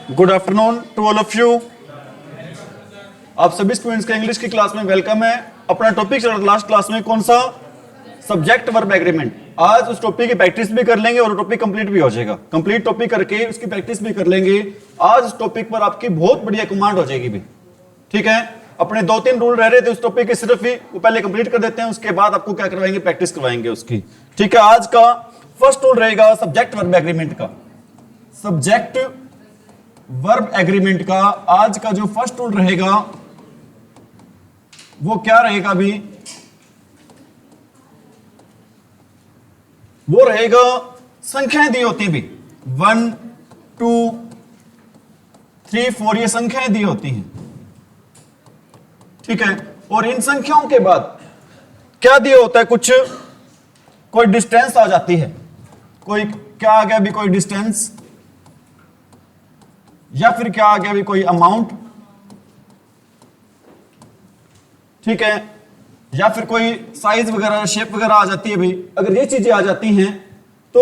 Good afternoon to all of you. आप सभी students का इंग्लिश की क्लास में वेलकम है। अपना टॉपिक चल रहा लास्ट क्लास में कौन सा, सब्जेक्ट वर्ब एग्रीमेंट। आज उस टॉपिक की प्रैक्टिस भी कर लेंगे और टॉपिक कंप्लीट भी हो जाएगा। कंप्लीट टॉपिक करके उसकी प्रैक्टिस भी कर लेंगे। आज उस टॉपिक पर आपकी बहुत बढ़िया कमांड हो जाएगी भी, ठीक है। अपने 2-3 रूल रह रहे थे उस टॉपिक के, सिर्फ ही वो पहले कंप्लीट कर देते हैं, उसके बाद आपको क्या करवाएंगे, प्रैक्टिस करवाएंगे उसकी, ठीक है। आज का फर्स्ट रूल रहेगा सब्जेक्ट वर्ब एग्रीमेंट का। सब्जेक्ट वर्ब एग्रीमेंट का आज का जो फर्स्ट रूल रहेगा वो क्या रहेगा अभी, वो रहेगा संख्याएं दी होती भी 1 2 3 4 ये संख्याएं दी होती हैं, ठीक है। और इन संख्याओं के बाद क्या दिया होता है, कुछ कोई डिस्टेंस आ जाती है, कोई क्या आ गया अभी, कोई डिस्टेंस, या फिर क्या आ गया अभी, कोई अमाउंट, ठीक है, या फिर कोई साइज वगैरह शेप वगैरह आ जाती है भाई। अगर ये चीजें आ जाती हैं तो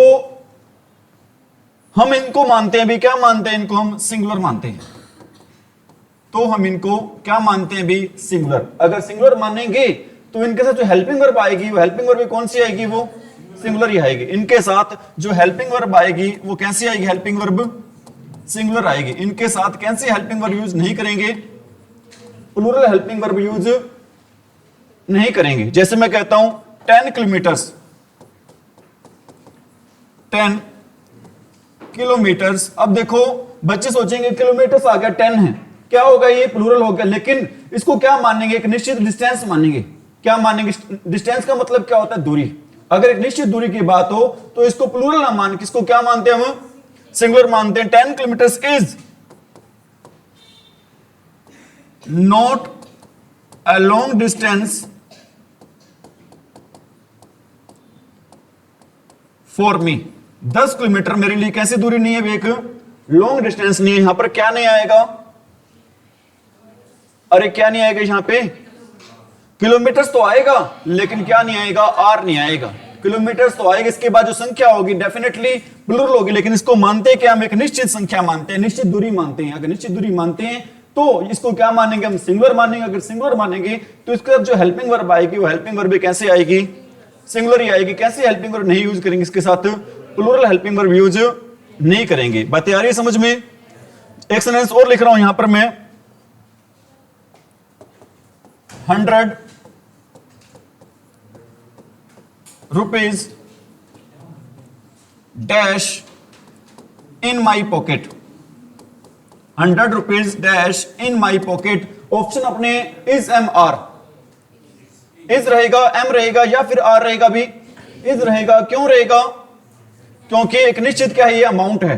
हम इनको मानते हैं भी, क्या मानते हैं इनको, हम सिंगुलर मानते हैं। तो हम इनको क्या मानते हैं भी, सिंगुलर। अगर सिंगुलर मानेंगे तो इनके साथ जो हेल्पिंग वर्ब आएगी वो हेल्पिंग वर्ब कौन सी आएगी, वो सिंगुलर ही आएगी। इनके साथ जो हेल्पिंग वर्ब आएगी वो कैसी आएगी, हेल्पिंग वर्ब सिंगुलर आएगी। इनके साथ कैसी हेल्पिंग वर्ब यूज नहीं करेंगे, प्लूरल हेल्पिंग वर्ब यूज नहीं करेंगे। जैसे मैं कहता हूं 10 किलोमीटर्स, 10 किलोमीटर्स। अब देखो बच्चे सोचेंगे किलोमीटर्स आ गया 10 है, क्या होगा, ये प्लूरल हो गया। लेकिन इसको क्या मानेंगे, एक निश्चित डिस्टेंस मानेंगे। क्या मानेंगे, डिस्टेंस का मतलब क्या होता है, दूरी। अगर एक निश्चित दूरी की बात हो तो इसको प्लूरल ना मान के इसको क्या मानते हैं हम, सिंगुलर मानते हैं। 10 kilometres is not a long distance for me. 10 kilometre मेरे लिए कैसी दूरी नहीं है, एक लॉन्ग डिस्टेंस नहीं है। यहां पर क्या नहीं आएगा, अरे क्या नहीं आएगा यहां पे, किलोमीटर्स तो आएगा लेकिन क्या नहीं आएगा, आर नहीं आएगा। किलोमीटर्स तो आएगा, इसके बाद जो संख्या होगी डेफिनेटली प्लूरल होगी। लेकिन इसको मानते हैं कि हम एक निश्चित संख्या मानते हैं, निश्चित दूरी मानते हैं। अगर निश्चित दूरी मानते हैं तो इसको क्या मानेंगे, हम सिंगुलर मानेंगे। अगर सिंगुलर मानेंगे तो इसके साथ जो हेल्पिंग वर्ब आएगी वो हेल्पिंग वर्ब कैसे आएगी, सिंगुलर ही आएगी। कैसे हेल्पिंग वर्ब नहीं यूज करेंगे, इसके साथ प्लूरल हेल्पिंग वर्ब यूज नहीं करेंगे। बातें आ रही है समझ में। एक सेंटेंस और लिख रहा हूं यहां पर मैं, 100 rupees dash in my pocket. 100 rupees dash in my pocket. Option अपने इज एम आर, इज रहेगा, एम रहेगा या फिर आर रहेगा भी, इज रहेगा। क्यों रहेगा, क्योंकि एक निश्चित क्या है, ये अमाउंट है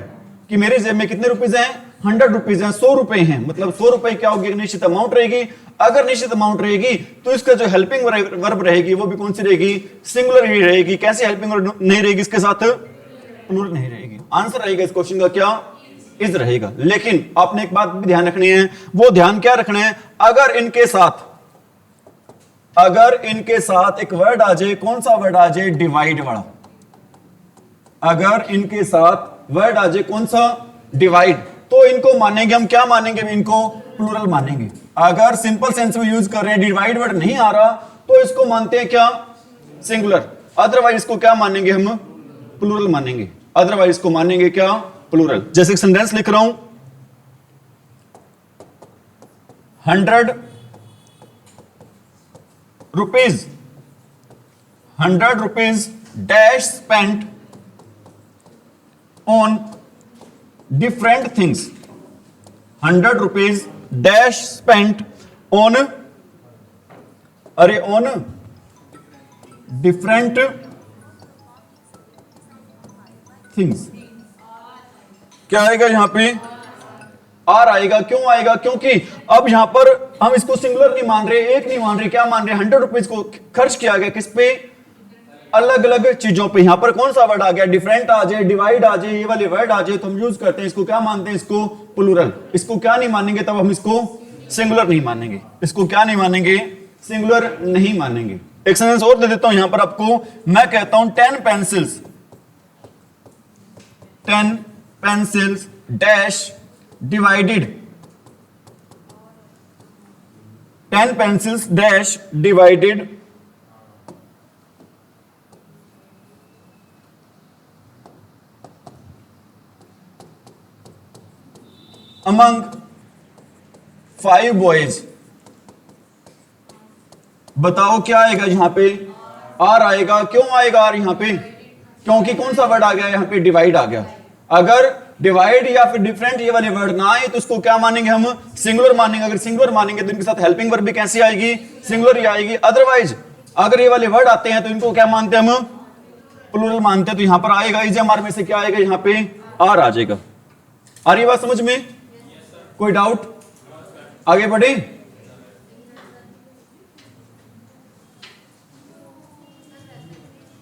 कि मेरे जेब में कितने रुपीज हैं, 100 रुपीज हैं, 100 रुपए हैं। मतलब 100 रुपए क्या होगी, एक निश्चित अमाउंट रहेगी। अगर निश्चित अमाउंट रहेगी तो इसका जो हेल्पिंग वर्ब रहेगी वो भी कौन सी रहेगी, सिंगुलर ही रहेगी। कैसी हेल्पिंग वर्ब नहीं रहेगी, इसके साथ प्लूरल नहीं रहेगी। आंसर रहेगा इस क्वेश्चन का क्या, इज रहेगा। लेकिन आपने एक बात भी ध्यान रखनी है, वो ध्यान क्या रखना है, अगर इनके साथ एक वर्ड आ जाए, कौन सा वर्ड आ जाए, डिवाइड वाला। अगर इनके साथ वर्ड आ जाए कौन सा, डिवाइड, तो इनको मानेंगे हम, क्या मानेंगे, इनको प्लूरल मानेंगे। अगर सिंपल सेंस में यूज कर रहे हैं, डिवाइड वर्ड नहीं आ रहा, तो इसको मानते हैं क्या, सिंगुलर। अदरवाइज इसको क्या मानेंगे हम, प्लूरल मानेंगे। अदरवाइज इसको मानेंगे क्या, प्लूरल। जैसे एक सेंटेंस लिख रहा हूं, 100 rupees dash spent on different things. 100 rupees dash spent on, अरे ऑन डिफरेंट थिंग्स। क्या आएगा यहां पे, आर आएगा। क्यों आएगा, क्योंकि अब यहां पर हम इसको सिंगुलर नहीं मान रहे, एक नहीं मान रहे, क्या मान रहे, 100 रुपीज को खर्च किया गया किस पे, अलग अलग चीजों पे। यहां पर कौन सा वर्ड आ गया, डिफरेंट आ जाए, डिवाइड आ जाए, ये वाले वर्ड आ जाए तो हम यूज करते हैं इसको क्या मानते हैं, इसको प्लूरल। इसको क्या नहीं मानेंगे, तब हम इसको सिंगुलर नहीं मानेंगे। इसको क्या नहीं मानेंगे, सिंगुलर नहीं मानेंगे। एक सेंटेंस और दे देता हूं यहां पर आपको, मैं कहता हूं 10 pencils dash divided 10 pencils dash divided among 5 boys। बताओ क्या आएगा यहां पे? आर आएगा। क्यों आएगा आर यहां पे? क्योंकि कौन सा वर्ड आ गया यहां पे? डिवाइड आ गया। अगर डिवाइड या फिर डिफरेंट ये वाले वर्ड ना आए तो उसको क्या मानेंगे हम? सिंगुलर मानेंगे। अगर सिंगुलर मानेंगे तो इनके साथ हेल्पिंग वर्ब भी कैसी आएगी? सिंगुलर ही आएगी। अदरवाइज अगर ये वाले वर्ड आते हैं तो इनको क्या मानते हैं हम? प्लूरल मानते हैं। तो यहां पर आएगा इजएमआर में से क्या आएगा? यहां पे आर आ जाएगा। आ रही बात समझ में? कोई डाउट? आगे बढ़े।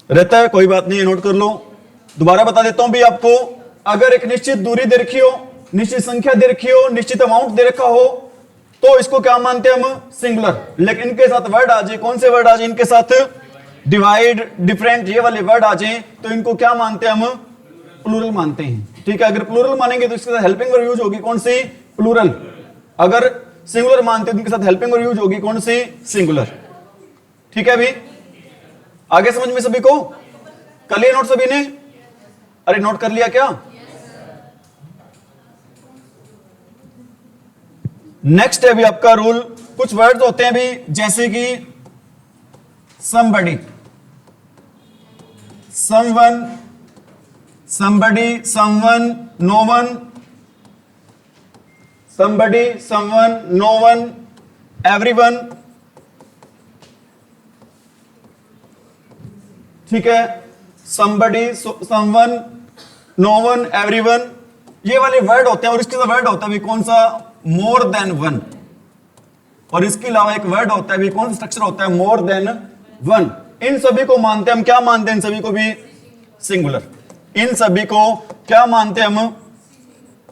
रहता है, कोई बात नहीं, नोट कर लो। दोबारा बता देता हूं भी आपको। अगर एक निश्चित दूरी दे रखी हो, निश्चित संख्या दे रखी हो, निश्चित अमाउंट दे रखा हो तो इसको क्या मानते हैं हम? सिंगुलर। लेकिन इनके साथ वर्ड आ जाए, कौन से वर्ड आ जाए इनके साथ? डिवाइड, डिफरेंट ये वाले वर्ड आ जाए तो इनको क्या मानते हैं हम? प्लूरल मानते हैं। ठीक है, अगर प्लूरल मानेंगे तो इसके साथ हेल्पिंग वर्ब यूज होगी कौन सी? प्लूरल। अगर सिंगुलर मानते हैं तो इनके साथ हेल्पिंग वर्ब यूज होगी कौन सी? सिंगुलर। ठीक है, अभी आगे समझ में सभी को? कर लिया नोट सभी ने? अरे नोट कर लिया क्या? नेक्स्ट है भी आपका रूल। कुछ वर्ड्स होते हैं भी जैसे कि somebody, someone, somebody, someone, no one, somebody, someone, no one, everyone। ठीक है, somebody, someone, no one, everyone ये वाले वर्ड होते हैं। और इसके वर्ड होता है भी कौन सा? More than one. और इसके अलावा एक वर्ड होता है भी, कौन सा स्ट्रक्चर होता है? More than one. इन सभी को मानते हैं हम क्या मानते हैं? इन सभी को भी सिंगुलर। इन सभी को क्या मानते हैं हम?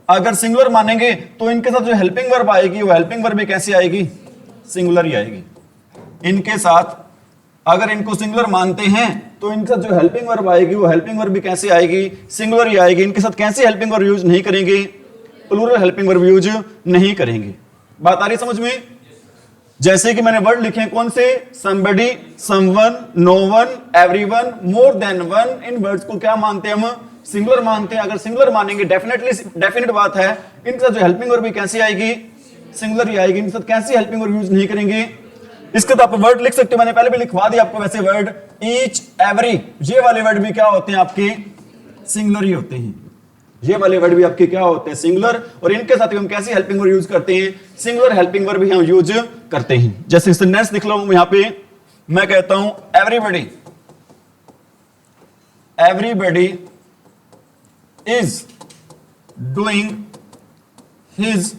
अगर सिंगुलर मानेंगे तो इनके साथ जो हेल्पिंग वर्ब आएगी वो हेल्पिंग वर्ब भी कैसी आएगी? सिंगुलर ही आएगी। इनके साथ अगर इनको सिंगुलर मानते हैं तो इनके साथ जो हेल्पिंग वर्ब आएगी वो हेल्पिंग वर्ब भी कैसी आएगी? सिंगुलर ही आएगी। इनके साथ कैसी हेल्पिंग वर्ब यूज नहीं करेंगे? प्लूरल हेल्पिंग वर्ब यूज नहीं करेंगे। बात आ रही समझ में? जैसे कि मैंने वर्ड लिखे कौन से? somebody, someone, no one, everyone, more than one। इन वर्ड्स को क्या मानते हैं हम? सिंगुलर मानते हैं। अगर सिंगुलर मानेंगे डेफिनेट बात है इनके साथ जो हेल्पिंग वर्ब भी कैसी आएगी? सिंगुलर ही आएगी। इनके साथ कैसी हेल्पिंग वर्ब यूज नहीं करेंगे? इसके तो आप वर्ड लिख सकते हो, मैंने पहले भी लिखवा दिया आपको वैसे वर्ड। ईच, एवरी ये वाले वर्ड भी क्या होते हैं आपके? सिंगुलर ही होते हैं। ये वाले वर्ड भी आपके क्या होते हैं? सिंगुलर। और इनके साथ हम कैसी हेल्पिंग वर्ब यूज करते हैं? सिंगुलर हेल्पिंग वर्ब भी हम यूज करते हैं। जैसे सेंटेंस लिख लो यहां पे, मैं कहता हूं everybody, everybody is doing his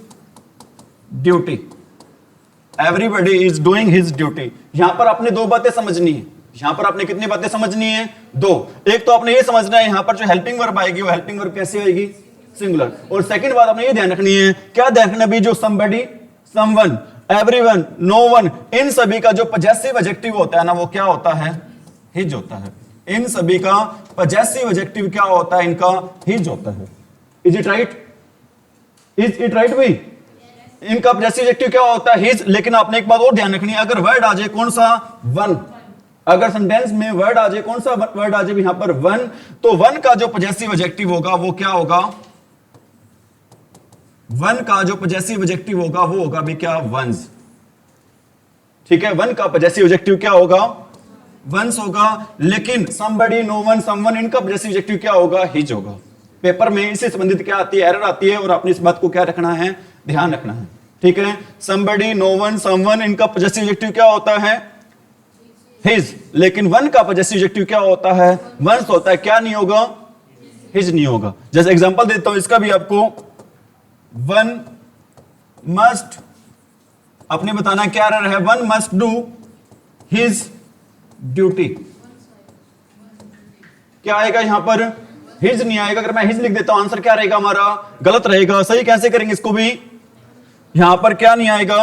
duty. Everybody is doing his duty. यहां पर आपने दो बातें समझनी है। यहां पर आपने कितनी बातें समझनी है? दो। एक तो आपने ये समझना है यहां पर जो हेल्पिंग वर्ब आएगी वो हेल्पिंग वर्ब कैसी आएगी? सिंगुलर। और सेकंड बात आपने ये ध्यान रखनी है, क्या ध्यान रखना भी? जो somebody, someone, everyone, no one इन सभी का जो पजेसिव एडजेक्टिव होता है ना वो क्या होता है? हिज होता है। इन सभी का पजेसिव एडजेक्टिव क्या होता है? इनका हिज होता है। Is it right? Is it right भाई? इनका पजेसिव एडजेक्टिव क्या होता है? हिज। लेकिन आपने एक बात और ध्यान रखनी है, अगर वर्ड आ जाए कौन सा? वन। अगर सेंटेंस में वर्ड आ जाए कौन सा वर्ड आ जाए यहां पर? वन। तो वन का जो पजेसिव एडजेक्टिव होगा वो क्या होगा? वन का जो पजेसिव एडजेक्टिव होगा वो होगा भी क्या? वंस। ठीक है, वन का पजेसिव एडजेक्टिव क्या होगा? वंस होगा। लेकिन somebody, no one, someone इनका पजेसिव एडजेक्टिव क्या होगा? हिज होगा। पेपर में इससे संबंधित क्या आती है? एरर आती है। और आपने इस बात को क्या रखना है? ध्यान रखना है। ठीक है, somebody, no one, someone इनका पजेसिव एडजेक्टिव क्या होता है? हिज। लेकिन वन का पजेसिव एडजेक्टिव क्या होता है? वंस होता है। क्या नहीं होगा? हिज नहीं होगा। जैसे एग्जांपल देता हूं इसका भी आपको, वन मस्ट, अपने बताना क्या रहा है? One must do his duty. क्या आएगा यहां पर? हिज नहीं आएगा। अगर मैं हिज लिख देता हूं आंसर क्या रहेगा हमारा? गलत रहेगा। सही कैसे करेंगे इसको भी? यहां पर क्या नहीं आएगा?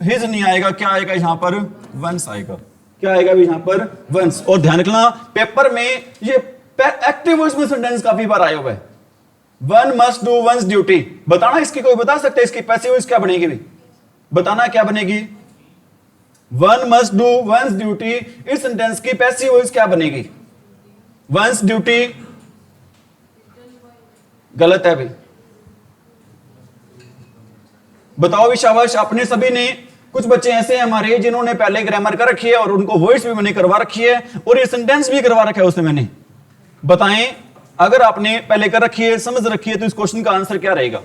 हिज नहीं आएगा। क्या आएगा यहां पर? वंस आएगा। क्या आएगा भी यहां पर? वंस। और ध्यान रखना पेपर में ये एक्टिव वॉइस में सेंटेंस काफी बार आया हुआ है। One must do once duty, बताना इसकी कोई बता सकता है इसकी पैसिव वॉइस क्या बनेगी भी, बताना क्या बनेगी, one must do once duty, इस सेंटेंस की पैसिव वॉइस क्या बनेगी, वंस ड्यूटी गलत है भाई, बताओ भी शाबाश। अपने सभी ने, कुछ बच्चे ऐसे हैं हमारे जिन्होंने पहले ग्रामर कर रखी है और उनको वॉइस भी मैंने करवा रखी है और ये सेंटेंस भी करवा रखा है उसमें मैंने, बताएं अगर आपने पहले कर रखी है, समझ रखी है, तो इस क्वेश्चन का आंसर क्या रहेगा,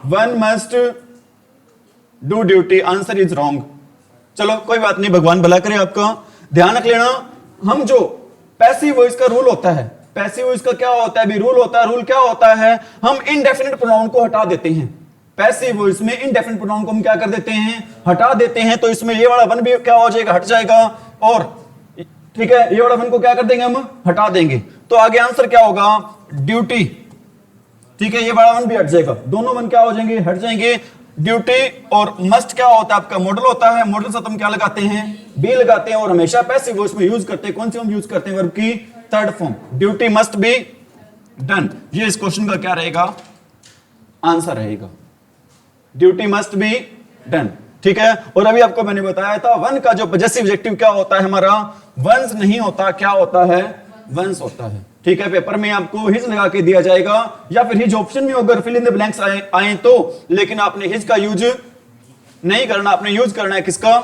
one must do duty, answer is wrong. चलो कोई बात नहीं, भगवान भला करे आपका। ध्यान रख लेना, हम जो पैसिव वॉइस का रूल होता है, पैसिव वॉइस का क्या होता है भी, रूल होता है, रूल क्या होता है, हम इनडेफिनिट प्रोनाउन को हटा देते हैं। पैसिव वॉइस में इनडेफिनिट प्रोनाउन को हम क्या कर देते हैं, हटा देते हैं। तो इसमें ये वाला वन भी क्या हो जाएगा, हट जाएगा, और ठीक है ये वाला वन को क्या कर देंगे, हम हटा देंगे। तो आगे आंसर क्या होगा, ड्यूटी, ठीक है ये वाला वन भी हट जाएगा, दोनों वन क्या हो जाएंगे, हट जाएंगे। ड्यूटी और मस्ट क्या होता है, आपका मॉडल होता है, मॉडल से हम क्या लगाते हैं, बी लगाते हैं, और हमेशा पैसिव वॉइस में यूज करते हैं, कौन सी हम यूज करते हैं, वर्ब की third form, duty must be done. ये इस क्वेश्चन का क्या रहेगा, आंसर रहेगा, ड्यूटी मस्ट बी डन, ठीक है। और अभी आपको मैंने बताया था वन का जो पॉजेसिव एडजेक्टिव क्या होता है हमारा, वंस नहीं होता, क्या होता है, वंस होता है, ठीक है। पेपर में आपको हिज लगा के दिया जाएगा या फिर हिज ऑप्शन में अगर फिल इन द ब्लैंक्स आए तो, लेकिन आपने हिज का यूज नहीं करना, आपने यूज करना है किसका,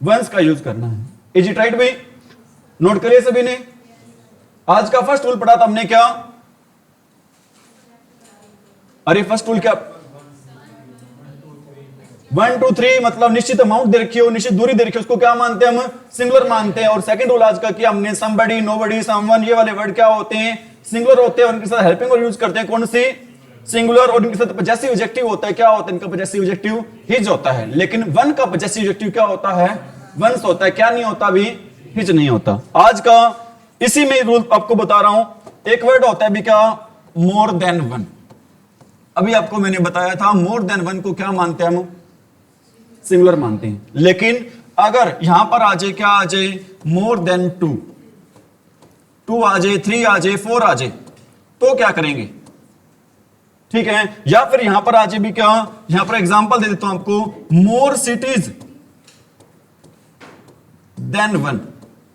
वंस का यूज करना है। इज इट राइट भाई, नोट करिए सभी ने। आज का फर्स्ट रूल पढ़ा था हमने क्या, अरे फर्स्ट रूल क्या, 1 2 3 मतलब निश्चित अमाउंट दे रखी हो, निश्चित दूरी दे रखी हो, उसको क्या मानते हैं हम, सिंगुलर मानते हैं। और सेकंड रूल आज का किया हमने, समबडी, नोबडी, समवन, ये वाले वर्ड क्या होते हैं, सिंगुलर होते हैं, उनके साथ हेल्पिंग वर्ब यूज करते हैं, कौन सी, सिंगुलर, और इनके साथ पॉजेसिव एडजेक्टिव होता है, क्या होता है इनका पॉजेसिव एडजेक्टिव, हिज होता है। लेकिन वन का पॉजेसिव एडजेक्टिव क्या होता है, वंस होता है, क्या नहीं होता भी, हिज नहीं होता। आज का इसी में रूल आपको बता रहा हूं, एक वर्ड होता है भी क्या, मोर देन वन। अभी आपको मैंने बताया था मोर देन वन को क्या मानते हैं हम, सिंगुलर मानते हैं। लेकिन अगर यहां पर आ जाए, क्या आ जाए, मोर देन टू, टू आ जाए, 3 आ जाए, 4 आ जाए, तो क्या करेंगे, ठीक है। या फिर यहां पर आ जाए भी क्या, यहां पर एग्जांपल दे देता हूं आपको, मोर सिटीज देन वन।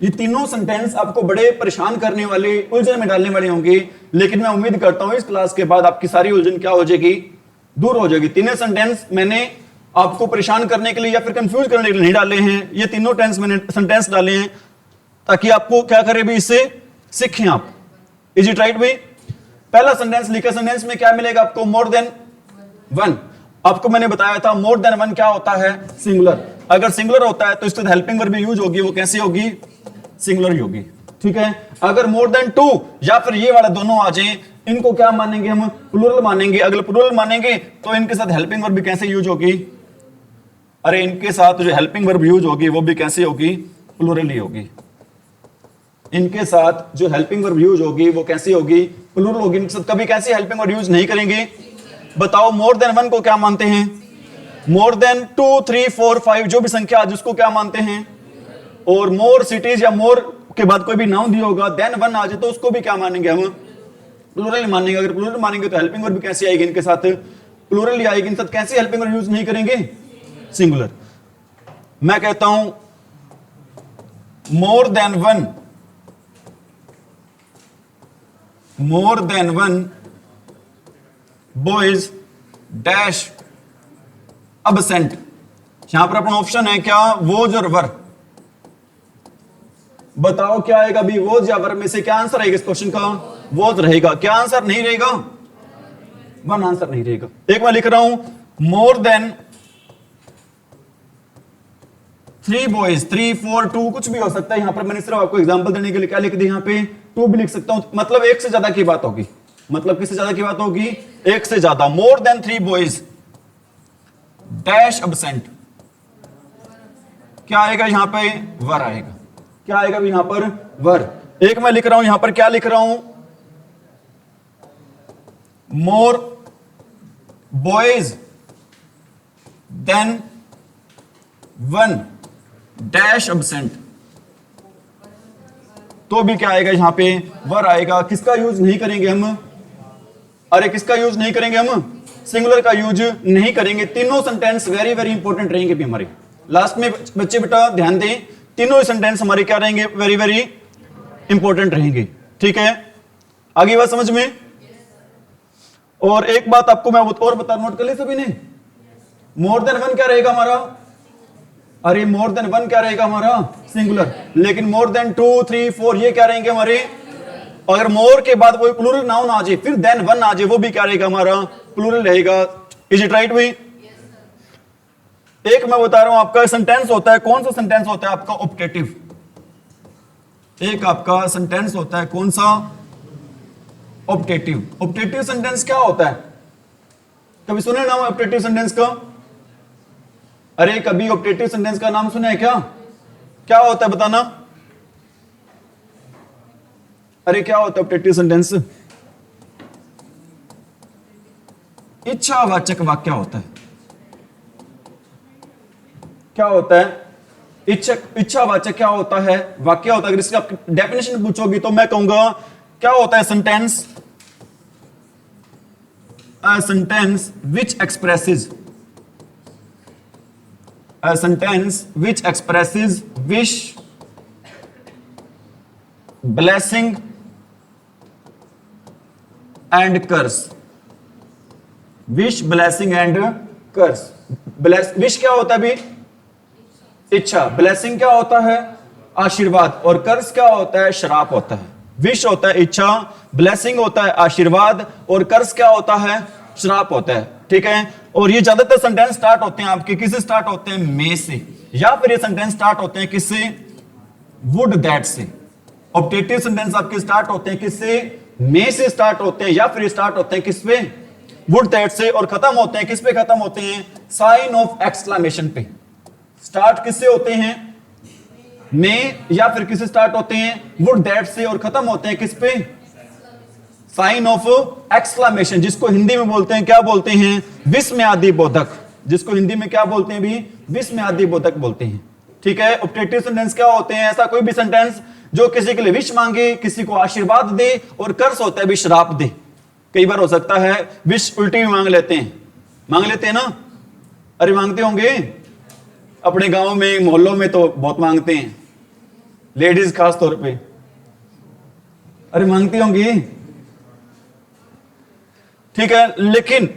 ये तीनों सेंटेंस आपको बड़े परेशान करने वाले, उलझन में डालने वाले होंगे, लेकिन मैं उम्मीद करता हूं इस क्लास के बाद आपकी सारी उलझन क्या हो जाएगी, दूर हो जाएगी। तीनों सेंटेंस मैंने आपको परेशान करने के लिए या फिर कंफ्यूज करने के लिए नहीं डाले हैं, ये तीनों टेंस मैंने सेंटेंस डाले हैं ताकि आपको क्या करे भी, इससे सीखें आप। इज इट राइट भाई, पहला सेंटेंस लिखा, सेंटेंस में क्या मिलेगा आपको, मोर देन वन। आपको मैंने बताया था मोर देन वन क्या होता है, सिंगुलर। अगर सिंगुलर होता है तो इसके हेल्पिंग वर्ब भी यूज होगी, वो कैसी होगी, सिंगुलर ही होगी, ठीक है। अगर मोर देन टू या फिर ये वाला दोनों आ जाए, इनको क्या मानेंगे हम, प्लूरल मानेंगे। अगर प्लूरल मानेंगे तो इनके साथ हेल्पिंग वर्ब भी कैसे यूज होगी, अरे इनके साथ जो हेल्पिंग वर्ब यूज होगी वो भी कैसे होगी, प्लूरल ही होगी। इनके साथ जो हेल्पिंग वर्ब यूज होगी वो कैसी होगी, प्लूरल होगी। इनके साथ कभी कैसी हेल्पिंग वर्ब यूज नहीं करेंगे, बताओ। मोर देन वन को क्या मानते हैं, मोर देन 2 3 4 5 जो भी संख्या आज उसको क्या मानते हैं, और मोर सिटीज या मोर के बाद कोई भी नाउन दिया होगा, देन वन आ जाए तो उसको भी क्या मानेंगे हम, प्लूरल मानेंगे। अगर प्लूरल मानेंगे तो हेल्पिंग वर्ब भी कैसी आएगी, इनके साथ प्लूरल ही आएगी। इनके साथ कैसी हेल्पिंग वर्ब यूज नहीं करेंगे, सिंगुलर। मैं कहता हूं more than one, more than one boys dash absent. यहां पर अपना ऑप्शन है क्या, वोज और वर। बताओ क्या आएगा भी, वोज या वर में से क्या आंसर आएगा इस क्वेश्चन का, वोज रहेगा। क्या आंसर नहीं रहेगा, वन आंसर नहीं रहेगा। एक मैं लिख रहा हूं, मोर देन 3 बॉयज, 3 4 2 कुछ भी हो सकता है। यहां पर मैंने सिर्फ आपको एग्जांपल देने के लिए क्या लिख दिया, यहां पे 2 भी लिख सकता हूं, मतलब एक से ज्यादा की बात होगी। मतलब किससे ज्यादा की बात होगी, एक से ज्यादा। More than 3 boys dash absent, क्या आएगा यहां पे, वर आएगा। क्या आएगा यहां पर, वर। एक मैं लिख रहा हूं, यहां पर क्या लिख रहा हूं, मोर बॉयज देन 1 डैश अबसेंट। तो भी क्या आएगा यहाँ पे, वर आएगा। किसका यूज नहीं करेंगे हम, अरे किसका यूज नहीं करेंगे हम, सिंगुलर का यूज नहीं करेंगे। तीनों सेंटेंस वेरी वेरी इंपॉर्टेंट रहेंगे भी हमारे। लास्ट में बच्चे बेटा ध्यान दें, तीनों सेंटेंस हमारे क्या रहेंगे, वेरी वेरी इंपॉर्टेंट रहेंगे। ठीक है, आगे बात समझ में। और एक बात आपको मैं और बता, नोट कर ले सभी ने, मोर देन वन क्या रहेगा हमारा, अरे मोर देन वन क्या रहेगा हमारा, सिंगुलर। लेकिन मोर देन 2 3 4 ये क्या रहेंगे हमारे, अगर मोर के बाद कोई प्लूरल नाउन आ जाए, फिर देन वन आ जाए, वो भी क्या रहेगा हमारा, प्लूरल रहेगा। इज इट राइट भाई। एक मैं बता रहा हूं, आपका सेंटेंस होता है, कौन सा सेंटेंस होता है आपका, ऑप्टेटिव। एक आपका सेंटेंस होता है कौन सा, ऑप्टेटिव। ऑप्टेटिव सेंटेंस क्या होता है, कभी सुने नाम ऑप्टेटिव सेंटेंस का, अरे कभी ऑप्टेटिव सेंटेंस का नाम सुना है क्या, क्या होता है बताना, अरे क्या होता है ऑप्टेटिव सेंटेंस, इच्छावाचक वाक्य होता है। क्या होता है, इच्छावाचक क्या होता है, वाक्य होता है। अगर इसकी आप डेफिनेशन पूछोगी तो मैं कहूंगा क्या होता है sentence, a sentence which expresses, a sentence which expresses wish, blessing and curse, wish blessing and curse। Wish क्या होता है भी, इच्छा, ब्लेसिंग क्या होता है, आशीर्वाद, और कर्स क्या होता है, श्राप होता है। विश होता है इच्छा, ब्लेसिंग होता है आशीर्वाद, और कर्स क्या होता है, श्राप होता है। ठीक है, और ये ज्यादातर सेंटेंस स्टार्ट होते हैं आपके किससे, स्टार्ट होते हैं मे से, या फिर ये सेंटेंस स्टार्ट होते हैं किससे, वुड दैट से। ऑप्टेटिव सेंटेंस आपके स्टार्ट होते हैं किससे, मे से स्टार्ट होते हैं, या फिर स्टार्ट होते हैं किसपे, वुड दैट से, और खत्म होते हैं किस पे, खत्म होते हैं साइन ऑफ एक्सक्लेमेशन पे। स्टार्ट किससे होते हैं, में, या फिर किससे स्टार्ट होते हैं, वुड दैट से, और खत्म होते हैं किस पे, साइन ऑफ एक्सक्लेमेशन, जिसको हिंदी में बोलते हैं, क्या बोलते हैं, विस्मयादि बोधक, जिसको हिंदी में क्या बोलते हैं भी, विस्मयादि बोधक बोलते हैं। ठीक है, ऑप्टेटिव सेंटेंस क्या होते हैं, ऐसा कोई भी सेंटेंस जो किसी के लिए विश मांगे, किसी को आशीर्वाद दे, और कर्स होता है भी श्राप दे। कई बार हो सकता है विश उल्टी भी मांग लेते हैं, मांग लेते हैं ना, अरे मांगते होंगे अपने गांव में, मोहल्लों में तो बहुत मांगते हैं, लेडीज खास तौर पे, अरे मांगती होंगी। ठीक है, लेकिन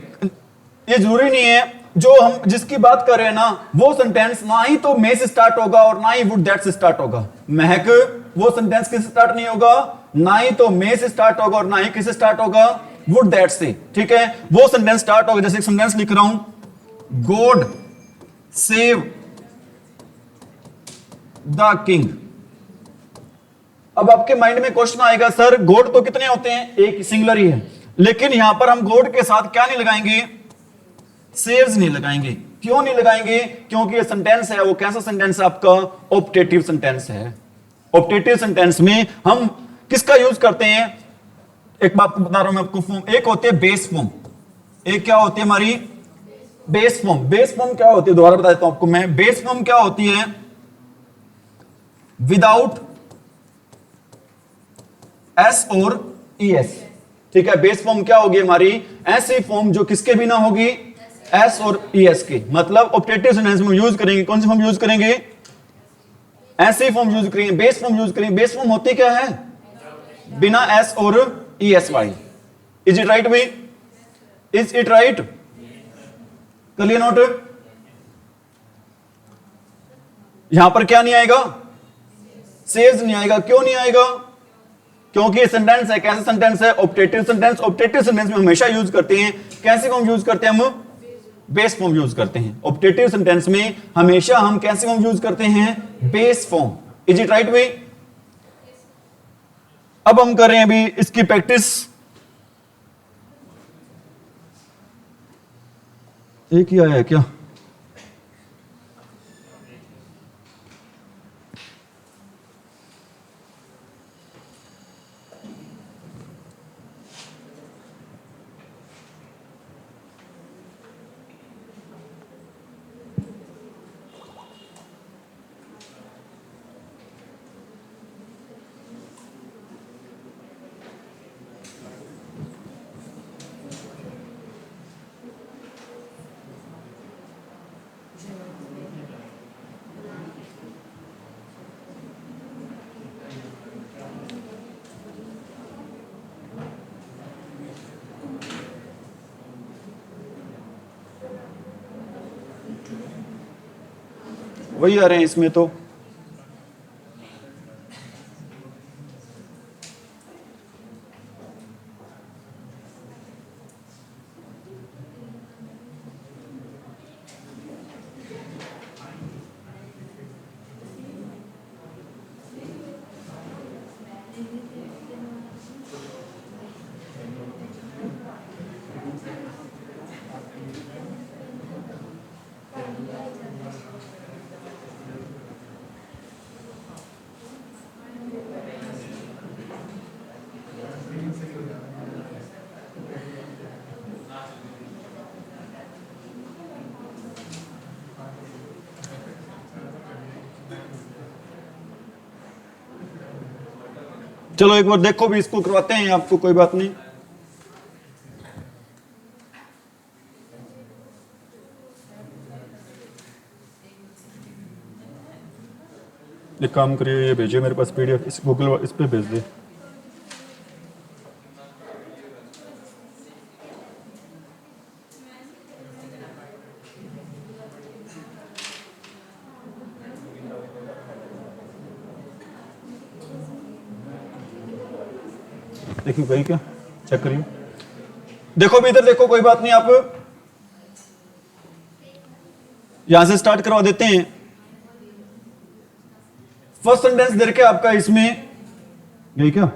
ये जरूरी नहीं है, जो हम जिसकी बात कर रहे हैं ना, वो सेंटेंस ना ही तो मे से स्टार्ट होगा और ना ही वुड दैट से स्टार्ट होगा। महक, वो सेंटेंस किससे स्टार्ट नहीं होगा, ना ही तो मे से स्टार्ट होगा और ना ही किससे स्टार्ट होगा, वुड दैट से। ठीक है, वो सेंटेंस स्टार्ट होगा, जैसे एक सेंटेंस लिख रहा हूं, गॉड सेव द किंग। अब आपके माइंड में क्वेश्चन आएगा, सर गॉड तो कितने होते हैं, एक सिंगुलर ही है, लेकिन यहां पर हम गॉड के साथ क्या नहीं लगाएंगे, सेव्स नहीं लगाएंगे। क्यों नहीं लगाएंगे, क्योंकि ये सेंटेंस है, वो कैसा सेंटेंस है आपका, ऑप्टेटिव सेंटेंस है। ऑप्टेटिव सेंटेंस में हम किसका यूज करते हैं, एक बात बता रहा हूं मैं आपको, फॉर्म एक होती है बेस फॉर्म, एक क्या होती है हमारी बेस फॉर्म। बेस फॉर्म क्या होती है, दोबारा बता देता हूं आपको मैं, बेस फॉर्म क्या होती है, विदाउट एस और ई एस। ठीक है, बेस फॉर्म क्या होगी हमारी, ऐसी फॉर्म जो किसके बिना होगी, एस और ई एस के। मतलब ऑप्टेटिव सेंटेंस में यूज करेंगे, कौन सी फॉर्म यूज करेंगे, ऐसी फॉर्म यूज करेंगे, बेस फॉर्म यूज करेंगे। बेस फॉर्म होती क्या है, बिना एस और E S Y. Is it right भाई, इज इट राइट, कर लिया नोट। यहां पर क्या नहीं आएगा, सेव्स नहीं आएगा। क्यों नहीं आएगा, क्योंकि ये सेंटेंस है, कैसा सेंटेंस है, ऑप्टेटिव सेंटेंस। ऑप्टेटिव सेंटेंस में हमेशा यूज करते हैं कैसे फॉर्म यूज करते हैं हम, बेस फॉर्म यूज करते हैं। ऑप्टेटिव सेंटेंस में हमेशा हम कैसे फॉर्म यूज करते हैं, base form. Is it right way. अब हम कर रहे हैं अभी इसकी प्रैक्टिस। एक ही आया है क्या, वही आ रहे हैं इसमें तो। चलो एक बार देखो भी, इसको करवाते हैं आपको, कोई बात नहीं। एक काम करिए, ये भेजिए मेरे पास पीडीएफ, इस गूगल इस पे भेज दे। देखिए भाई, क्या चेक करिए, देखो भी इधर देखो, कोई बात नहीं, आप यहां से स्टार्ट करवा देते हैं। फर्स्ट सेंटेंस दे के आपका इसमें यही क्या,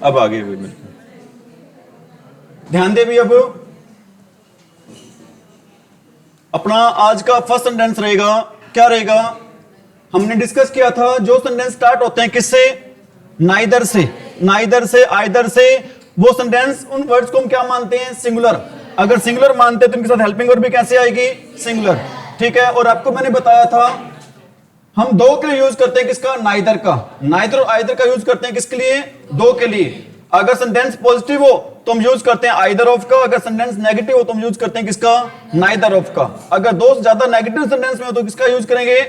अब आगे हुए मेरे, ध्यान दे भी। अब अपना आज का फर्स्ट सेंटेंस रहेगा, क्या रहेगा, हमने डिस्कस किया था जो सेंटेंस स्टार्ट होते हैं किससे, नाइदर से, नाइदर से, आइदर से, वो सेंटेंस, उन वर्ड्स को हम क्या मानते हैं, सिंगुलर। अगर सिंगुलर मानते हैं तो उनके साथ हेल्पिंग वर्ब भी कैसे आएगी, सिंगुलर। ठीक है, और आपको मैंने बताया था हम दो के लिए यूज करते हैं किसका, नाइदर का। नाइदर और आइदर का यूज करते हैं किसके लिए, दो के लिए। अगर सेंटेंस पॉजिटिव हो तो हम यूज करते हैं आइदर ऑफ का, अगर सेंटेंस नेगेटिव हो तो हम यूज करते हैं किसका, नाइदर ऑफ का। अगर दो से ज्यादा नेगेटिव सेंटेंस में हो तो किसका यूज करेंगे,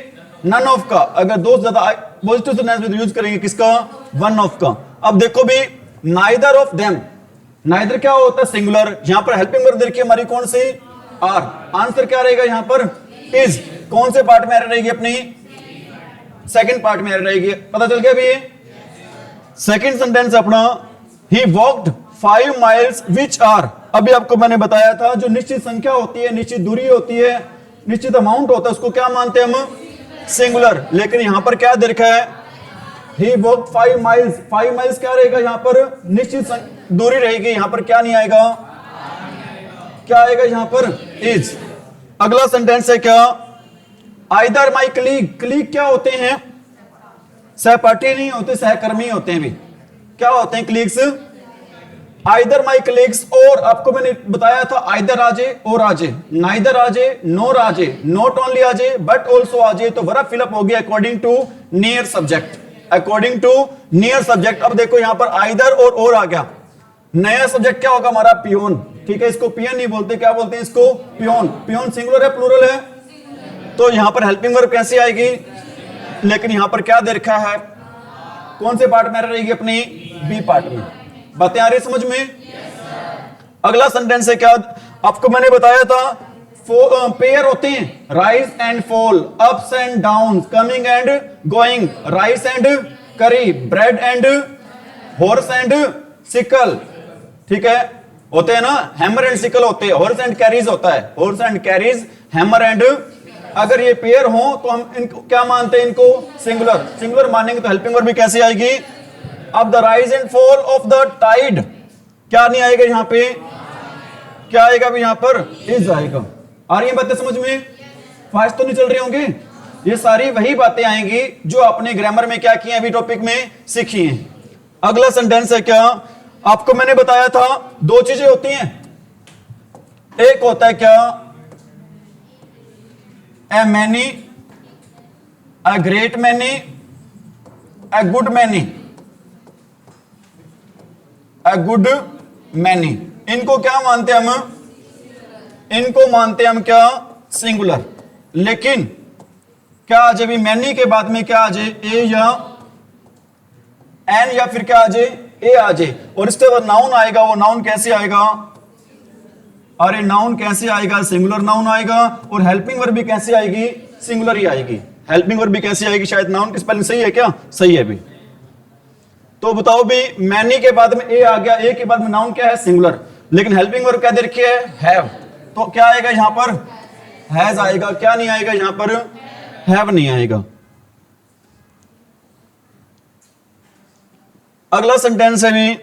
नन ऑफ का। अगर दो से ज्यादा पॉजिटिव सेंटेंस में तो यूज करेंगे किसका, वन ऑफ का। अब देखो भी, नाइदर ऑफ देम, नाइदर क्या होता है, सिंगुलर। यहां पर हेल्पिंग वर्ब देखिए हमारी कौन सी, आर। आंसर क्या रहेगा यहां पर, इज। कौन से पार्ट में रहेगी, अपनी सेकंड पार्ट में रहेगी। पता चल गया भी, सेकंड सेंटेंस अपना, ही वॉक्ड 5 miles which are, अभी आपको मैंने बताया था जो निश्चित संख्या होती है, निश्चित दूरी होती है, निश्चित अमाउंट होता है, उसको क्या मानते हैं हम, सिंगुलर। लेकिन यहां पर क्या दे रखा है, ही वॉक्ड 5 miles। 5 miles क्या रहेगा यहां पर, निश्चित दूरी रहेगी। यहां पर क्या नहीं आएगा, क्या आएगा यहां पर, इज। अगला सेंटेंस है क्या, आइदर माई कलीग। कलीग क्या होते हैं, सहपाठी नहीं होते, सहकर्मी होते हैं भी। क्या होते हैं कलीग्स, आइदर माई कलीग्स। और आपको मैंने बताया था आइदर आजे और आजे, नाइदर आजे, नोर आजे, नॉट ओनली आजे बट ऑल्सो आजे। तो वर्ब फिलअप हो गया according to near subject, according to near subject. अब देखो यहां पर आइदर और आ गया, नया सब्जेक्ट क्या होगा हमारा, पियोन। ठीक है, इसको पियन नहीं बोलते, क्या बोलते हैं इसको, पियोन। पियोन सिंगुलर है प्लूरल है, तो यहां पर हेल्पिंग वर्ब कैसे आएगी। लेकिन यहां पर क्या दे रखा है, कौन से पार्ट में रहेगी, अपनी बी पार्ट में। बातें आ रही समझ में। अगला सेंटेंस है क्या, आपको मैंने बताया था पेयर होते हैं, rise and fall, ups and down, coming and going, rice and curry, bread and horse and sickle. ठीक है, होते हैं ना, हैमर एंड सिकल होते हैं, हॉर्स एंड कैरीज होता है, horse and carries, hammer and. अगर ये पेयर हो तो हम इनको क्या मानते हैं, इनको सिंगुलर। सिंगुलर मानेंगे तो हेल्पिंग वर्ब भी कैसे आएगी। अब the rise and fall of the tide, क्या नहीं आएगा यहां पे, क्या आएगा भी यहां पर, इज आएगा। आ रही है बातें समझ में, फास्ट तो नहीं चल रहे होंगे। ये सारी वही बातें आएंगी जो आपने ग्रामर में क्या किए, अभी टॉपिक में सीखी हैं। अगला सेंटेंस है क्या, आपको मैंने बताया था दो चीजें होती हैं, एक होता है क्या, ए many, a great many, a good many. A good many. इनको क्या मानते हैं हम? इनको मानते हैं हम क्या? सिंगुलर। लेकिन क्या आ जाए मैनी के बाद में क्या आ जाए? ए या एन, या फिर क्या आ जाए? ए आ जाए। और इसके बाद नाउन आएगा, वो नाउन कैसे आएगा? अरे नाउन कैसे आएगा? सिंगुलर नाउन आएगा। और हेल्पिंग वर्ब भी कैसे आएगी? सिंगुलर ही आएगी। हेल्पिंग वर्ब भी कैसे आएगी? शायद नाउन की स्पेलिंग सही है क्या? सही है भी। तो बताओ भी, मैनी के बाद में ए आ गया, ए के बाद में नाउन क्या है? सिंगुलर। लेकिन हेल्पिंग वर्ब क्या दे रखी है? हैव। तो क्या आएगा यहां पर? हैज आएगा। क्या नहीं आएगा यहां पर? हैव नहीं आएगा। अगला सेंटेंस है भी,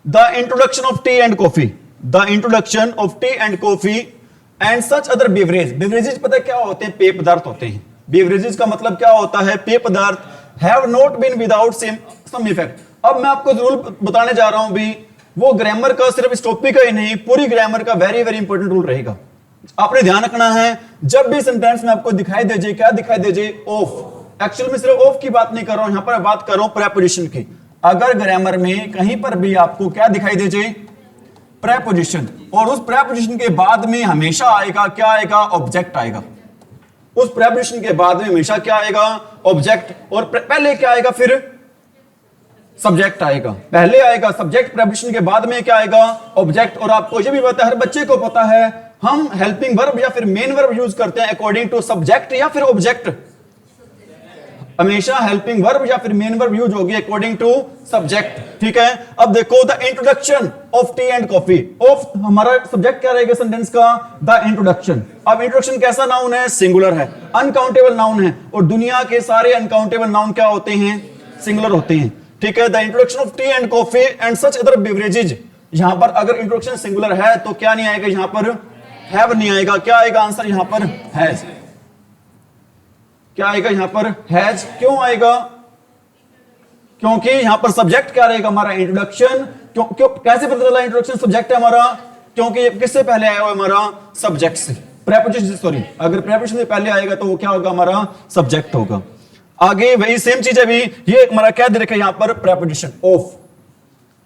the introduction of T and coffee, the introduction of T and coffee and such other beverage. Beverages पता है क्या होते हैं? पेय पदार्थ होते हैं। बेवरेजेस का मतलब क्या होता है? पेय पदार्थ। Have not been without some effect. अब मैं आपको रूल बताने जा रहा हूं भी, वो ग्रामर का सिर्फ इस टॉपिक का ही नहीं, पूरी ग्रामर का वेरी वेरी इंपॉर्टेंट रूल रहेगा। आपने ध्यान रखना है, जब भी सेंटेंस में आपको दिखाई दीजिए, क्या दिखाई दीजिए? ऑफ। एक्चुअल में सिर्फ ऑफ की बात नहीं कर रहा हूं, यहां पर बात कर रहा हूं प्रेपोजिशन की। अगर ग्रामर में कहीं पर भी आपको क्या दिखाई दीजिए? प्रेपोजिशन। और उस प्रेपोजिशन के बाद में हमेशा आएगा क्या आएगा? ऑब्जेक्ट आएगा। उस प्रेपोजिशन के बाद में हमेशा क्या आएगा? ऑब्जेक्ट। और पहले क्या आएगा? फिर सब्जेक्ट आएगा। पहले आएगा सब्जेक्ट, प्रेपोजिशन के बाद में क्या आएगा? ऑब्जेक्ट। और आपको ये भी पता है, हर बच्चे को पता है, हम हेल्पिंग वर्ब या फिर मेन वर्ब यूज करते हैं अकॉर्डिंग टू सब्जेक्ट या फिर ऑब्जेक्ट। हमेशा हेल्पिंग वर्ब या फिर मेन वर्ब यूज होगी अकॉर्डिंग टू सब्जेक्ट। ठीक है। अब देखो, the introduction of T and coffee. Of हमारा सब्जेक्ट क्या रहेगा सेंटेंस का? The introduction. अब इंट्रोडक्शन कैसा नाउन है? सिंगुलर है, अनकाउंटेबल नाउन है। और दुनिया के सारे अनकाउंटेबल नाउन क्या होते हैं? सिंगुलर होते हैं। ठीक है। The introduction of T and coffee and such other beverages. यहां पर अगर इंट्रोडक्शन सिंगुलर है तो क्या नहीं आएगा यहां पर? हैव नहीं आएगा। क्या आएगा आंसर यहां पर? हैज। क्या आएगा यहां पर? हैज। क्यों आएगा? क्योंकि यहां पर सब्जेक्ट क्या रहेगा हमारा? इंट्रोडक्शन। क्यों कैसे पता चला इंट्रोडक्शन सब्जेक्ट है हमारा? क्योंकि किससे पहले आया हुआ हमारा? सब्जेक्ट से। प्रेपोजिशन, सॉरी, अगर प्रेपोजिशन से पहले आएगा तो वो क्या होगा? हमारा सब्जेक्ट होगा। आगे वही सेम चीज है भी, ये हमारा क्या दे रखा है यहां पर? प्रेपोजिशन। ऑफ।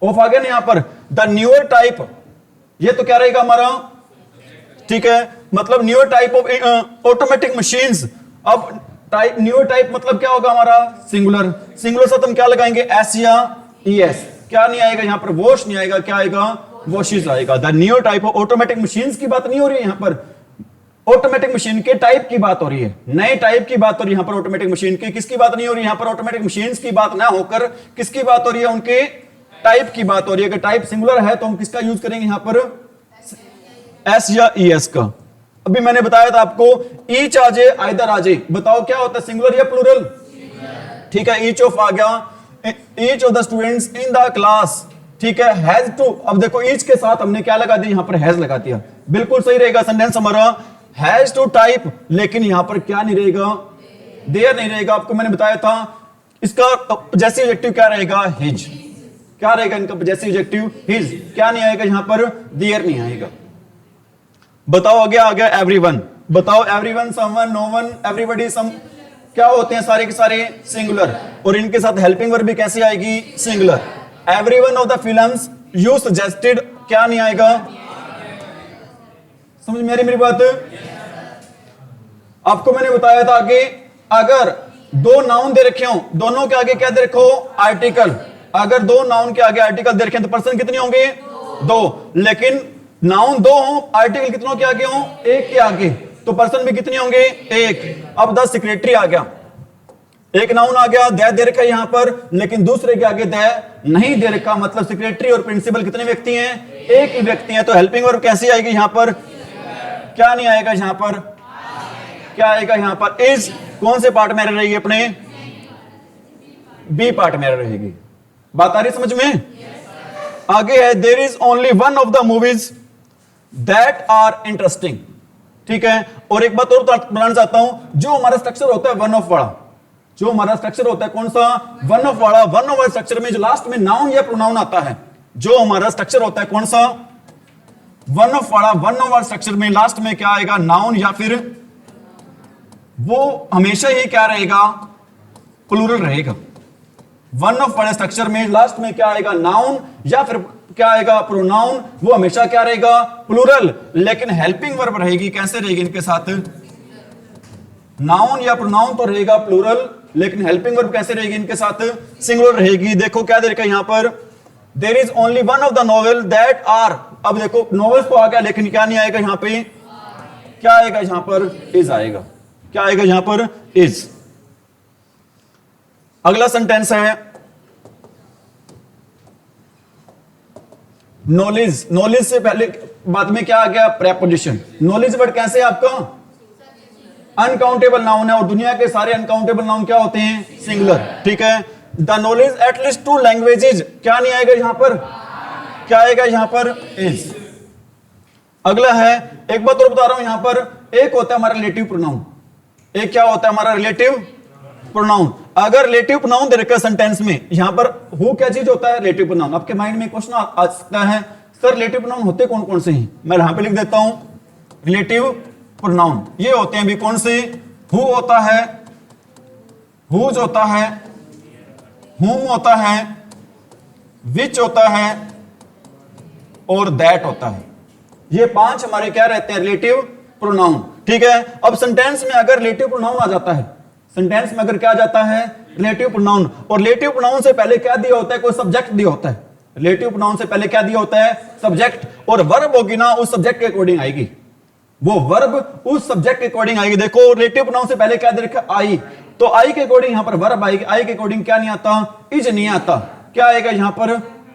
ऑफ आ गया ना यहां पर। द न्यूअर टाइप, ये तो क्या रहेगा हमारा? ठीक है, मतलब newer type of automatic machines. अब टाइप, न्यूअर टाइप मतलब क्या होगा हमारा? सिंगुलर। सिंगुलर से हम क्या लगाएंगे? एस या ईएस। क्या नहीं आएगा यहां पर? वॉश नहीं आएगा। क्या आएगा? वॉशेस आएगा। The newer type of automatic machines की बात नहीं हो रही है यहां पर, ऑटोमेटिक मशीन के टाइप की बात हो रही है, नए टाइप की बात हो रही है यहां पर। ऑटोमेटिक मशीन की किसकी बात नहीं हो रही यहां पर? ऑटोमेटिक मशीन्स की बात ना होकर किसकी बात हो रही है? उनके टाइप की बात हो रही है। अगर टाइप सिंगुलर है तो हम किसका यूज करेंगे यहां पर? एस या ईएस का। अभी मैंने बताया था आपको, ईच आ जाए आइदर आ जाए, बताओ क्या होता है? सिंगुलर या प्लूरल? ठीक है, ईच ऑफ आ गया। Each of the students in the class. ठीक है, हैज टू। अब देखो ईच के साथ हमने क्या लगा दिया यहां पर? हैज लगा दिया। बिल्कुल सही रहेगा सेंटेंस हमारा, हैज टू टाइप। लेकिन यहां पर क्या नहीं रहेगा? देयर नहीं रहेगा। आपको मैंने बताया था इसका जैसे ऑब्जेक्टिव क्या रहेगा? हिज। क्या रहेगा इनका जैसे ऑब्जेक्टिव? हिज। क्या नहीं आएगा यहां पर? देयर नहीं आएगा। बताओ आगे आ गया एवरीवन। बताओ एवरीवन, समवन, नोवन, एवरीबॉडी, सम, क्या होते हैं सारे के सारे? सिंगुलर। और इनके साथ हेल्पिंग वर्ब भी कैसे आएगी? Singular. Everyone of the films you suggested, क्या नहीं आएगा? समझ मेरी बात? आपको मैंने बताया था कि अगर दो नाउन दे रखे हो, दोनों के आगे क्या दे रखो? आर्टिकल। अगर दो नाउन के आगे आर्टिकल दे रखे तो पर्सन कितने होंगे? दो। लेकिन नाउन दो हो, आर्टिकल कितनों के आगे हो? एक के आगे, तो पर्सन भी कितने होंगे? एक। अब द सेक्रेटरी आ गया, एक नाउन आ गया, दे रखा है यहां पर, लेकिन दूसरे के आगे दे नहीं दे रखा, मतलब सेक्रेटरी और प्रिंसिपल कितने व्यक्ति हैं? एक ही व्यक्ति हैं। तो हेल्पिंग वर्ब कैसी आएगी यहां पर? क्या नहीं आएगा यहां पर? क्या आएगा यहां पर? इज कौन से पार्ट में रहेगी? अपने बी पार्ट में रहेगी। बात आ रही समझ में? आगे है, there is only one of the movies that are interesting. ठीक है, और एक बात और बताना चाहता हूं, जो हमारा स्ट्रक्चर होता है वन ऑफ वाला, जो हमारा स्ट्रक्चर होता है कौन सा? वन ऑफ वाला। वन ऑफ वाला स्ट्रक्चर में जो लास्ट में नाउन या प्रोनाउन आता है, जो हमारा स्ट्रक्चर होता है कौन सा? वन ऑफ वाला। वन ऑफ वाला स्ट्रक्चर में लास्ट में क्या आएगा? नाउन, या फिर वो हमेशा ही क्या रहेगा? प्लूरल रहेगा। वन ऑफ वाले स्ट्रक्चर में लास्ट में क्या आएगा, नाउन या फिर क्या आएगा, प्रोनाउन, वो हमेशा क्या रहेगा, प्लूरल। लेकिन हेल्पिंग वर्ब रहेगी, कैसे रहेगी इनके साथ, नाउन या प्रोनाउन तो रहेगा प्लूरल, लेकिन हेल्पिंग वर्ब कैसे रहेगी इनके साथ, सिंगुलर रहेगी। देखो क्या दे रखा है यहां पर, there is only one of the novel that are. अब देखो नॉवेल्स तो आ गया, लेकिन क्या नहीं आएगा यहां पे, क्या आएगा यहां पर, इज आएगा। क्या आएगा यहां पर, इज। अगला सेंटेंस है नॉलेज। नॉलेज से पहले बाद में क्या आ गया, प्रेपोजिशन। नॉलेज वर्ड कैसे है आपका, अनकाउंटेबल नाउन है, और दुनिया के सारे अनकाउंटेबल नाउन क्या होते हैं, सिंगुलर। ठीक है, द नॉलेज एटलीस्ट 2 लैंग्वेजेज, क्या नहीं आएगा यहां पर, क्या आएगा यहां पर, इज। अगला है, एक बात और बता रहा हूं यहां पर, एक होता है हमारा रिलेटिव प्रोनाउन, एक क्या होता है हमारा रिलेटिव प्रोनाउन। अगर रिलेटिव प्रोनाउन दे रखा है सेंटेंस में, यहां पर हु क्या चीज होता है, रिलेटिव प्रोनाउन। आपके माइंड में क्वेश्चन आ सकता है, सर रिलेटिव प्रोनाउन होते कौन कौन से हैं, मैं यहां पे लिख देता हूं, रिलेटिव प्रोनाउन ये होते हैं भी कौन से, हु होता है, हुज होता है, हुम होता है, विच होता है, और दैट होता है। ये 5 हमारे क्या रहते हैं, रिलेटिव प्रोनाउन। ठीक है, अब सेंटेंस में अगर रिलेटिव प्रोनाउन आ जाता है, सेंटेंस में अगर क्या आ जाता है, रिलेटिव प्रोनाउन, और रिलेटिव प्रोनाउन से पहले क्या दिया होता है, कोई सब्जेक्ट दिया होता है। रिलेटिव प्रोनाउन से पहले क्या दिया होता है, सब्जेक्ट, और वर्ब होगी ना उस सब्जेक्ट के अकॉर्डिंग आएगी, वो वर्ब उस सब्जेक्ट के अकॉर्डिंग आएगी। देखो रिलेटिव प्रोनाउन से पहले क्या दे रखा, आई, तो आई के अकॉर्डिंग यहां पर वर्ब आएगी, आई के अकॉर्डिंग क्या नहीं आता, इज नहीं आता, क्या आएगा यहां पर,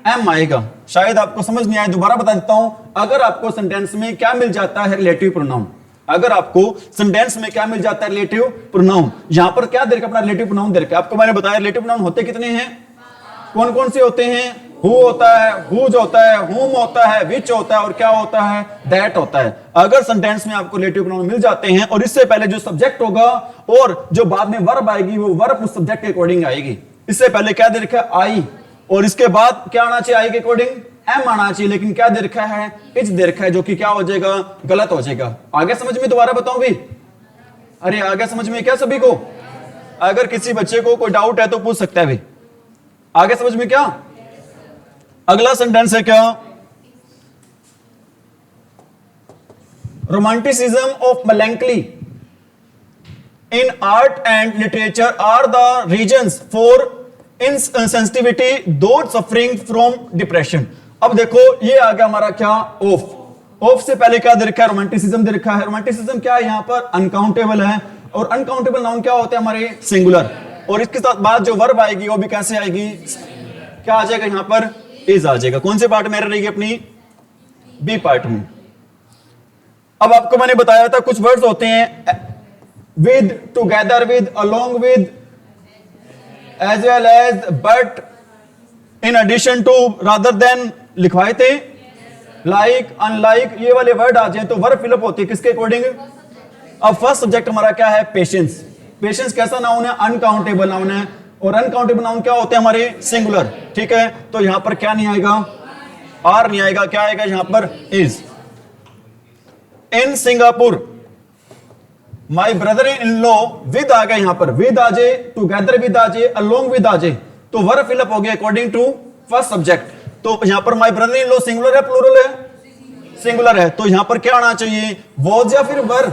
एम आएगा। शायद आपको समझ नहीं आया, दोबारा बता देता हूं, अगर आपको सेंटेंस में क्या मिल जाता है, रिलेटिव प्रोनाउन, अगर आपको सेंटेंस में क्या मिल जाता है, रिलेटिव प्रोनाउन, यहां पर क्या दे रखा, अपना रिलेटिव प्रोनाउन दे रखा। आपको मैंने बताया रिलेटिव प्रोनाउन होते कितने हैं, कौन कौन से होते हैं, हु होता है, हुज होता है, हुम होता है, विच होता है, और क्या होता है, दैट होता है। अगर सेंटेंस में आपको रिलेटिव प्रोनाउन मिल जाते हैं, और इससे पहले जो सब्जेक्ट होगा और जो बाद में वर्ब आएगी, वो वर्ब उस सब्जेक्ट के अकॉर्डिंग आएगी। इससे पहले क्या दे रखा है, आई, और इसके बाद क्या आना चाहिए, आई के अकॉर्डिंग एम आना चाहिए, लेकिन क्या दे रखा है, इज दे रखा है, जो कि क्या हो जाएगा, गलत हो जाएगा। आगे समझ में, दोबारा बताऊं भी, अरे आगे समझ में क्या सभी को, अगर किसी बच्चे को कोई डाउट है तो पूछ सकता है भी, आगे समझ में क्या। अगला सेंटेंस है क्या, romanticism of melancholy in art and literature are the reasons for insensitivity those suffering from depression. अब देखो ये आ गया हमारा क्या, ऑफ। ऑफ से पहले क्या दे रखा है, रोमांटिसिज्म दे रखा है। रोमांटिसिज्म क्या है यहां पर, अनकाउंटेबल है, और अनकाउंटेबल नाउन क्या होते हैं हमारे, सिंगुलर, और इसके साथ बाद जो वर्ब आएगी वो भी कैसे आएगी, क्या आ जाएगा यहां पर, इज आ जाएगा। कौन से पार्ट में रहेगी, अपनी बी पार्ट में। अब आपको मैंने बताया था कुछ वर्ड्स होते हैं, with, together with, along with, as well as, but, in addition to, rather than लिखवाए थे, लाइक, अनलाइक, ये वाले वर्ड आ जाए तो वर्ब फिलअप होती है किसके अकॉर्डिंग। अब फर्स्ट सब्जेक्ट हमारा क्या है, पेशेंस। पेशेंस कैसा नाउन है, अनकाउंटेबल नाउन है, और अनकाउंटेबल नाउन क्या होते हैं हमारे, सिंगुलर। ठीक है, तो यहां पर क्या नहीं आएगा, आर नहीं आएगा, क्या आएगा यहां पर, is. In Singapore my brother in law, with आ गया यहां पर, विद आ जाए, टुगेदर विद आ जाए, अलोंग विद आ जाए, तो वर्ब फिलअप हो गया अकॉर्डिंग टू फर्स्ट सब्जेक्ट। तो यहां पर माई ब्रदर इन लॉ सिंगुलर है, प्लूरल है, सिंगुलर है, तो यहां पर क्या आना चाहिए, वॉज या फिर वर,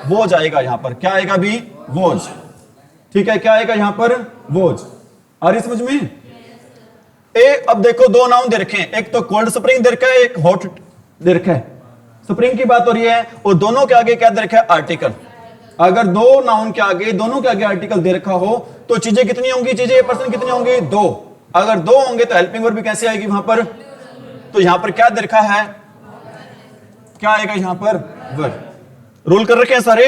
वॉज आएगा यहां पर, क्या आएगा भी, वॉज। ठीक है, क्या आएगा यहां पर, वॉज। आ रही समझ में। अब देखो दो नाउन दे रखे हैं, एक तो कोल्ड स्प्रिंग दे रखा है, एक हॉट दे रखा है, स्प्रिंग की बात हो रही है, और दोनों के आगे क्या दे रखा है, आर्टिकल। अगर दो नाउन के आगे, दोनों के आगे आर्टिकल दे रखा हो तो चीजें कितनी होंगी, चीजें पर्सन कितनी होंगी, दो। अगर दो होंगे तो हेल्पिंग वर्ब भी कैसे आएगी वहां पर, तो यहां पर क्या दे रखा है, क्या आएगा यहां पर, वर्ब। रोल कर रखे हैं सारे।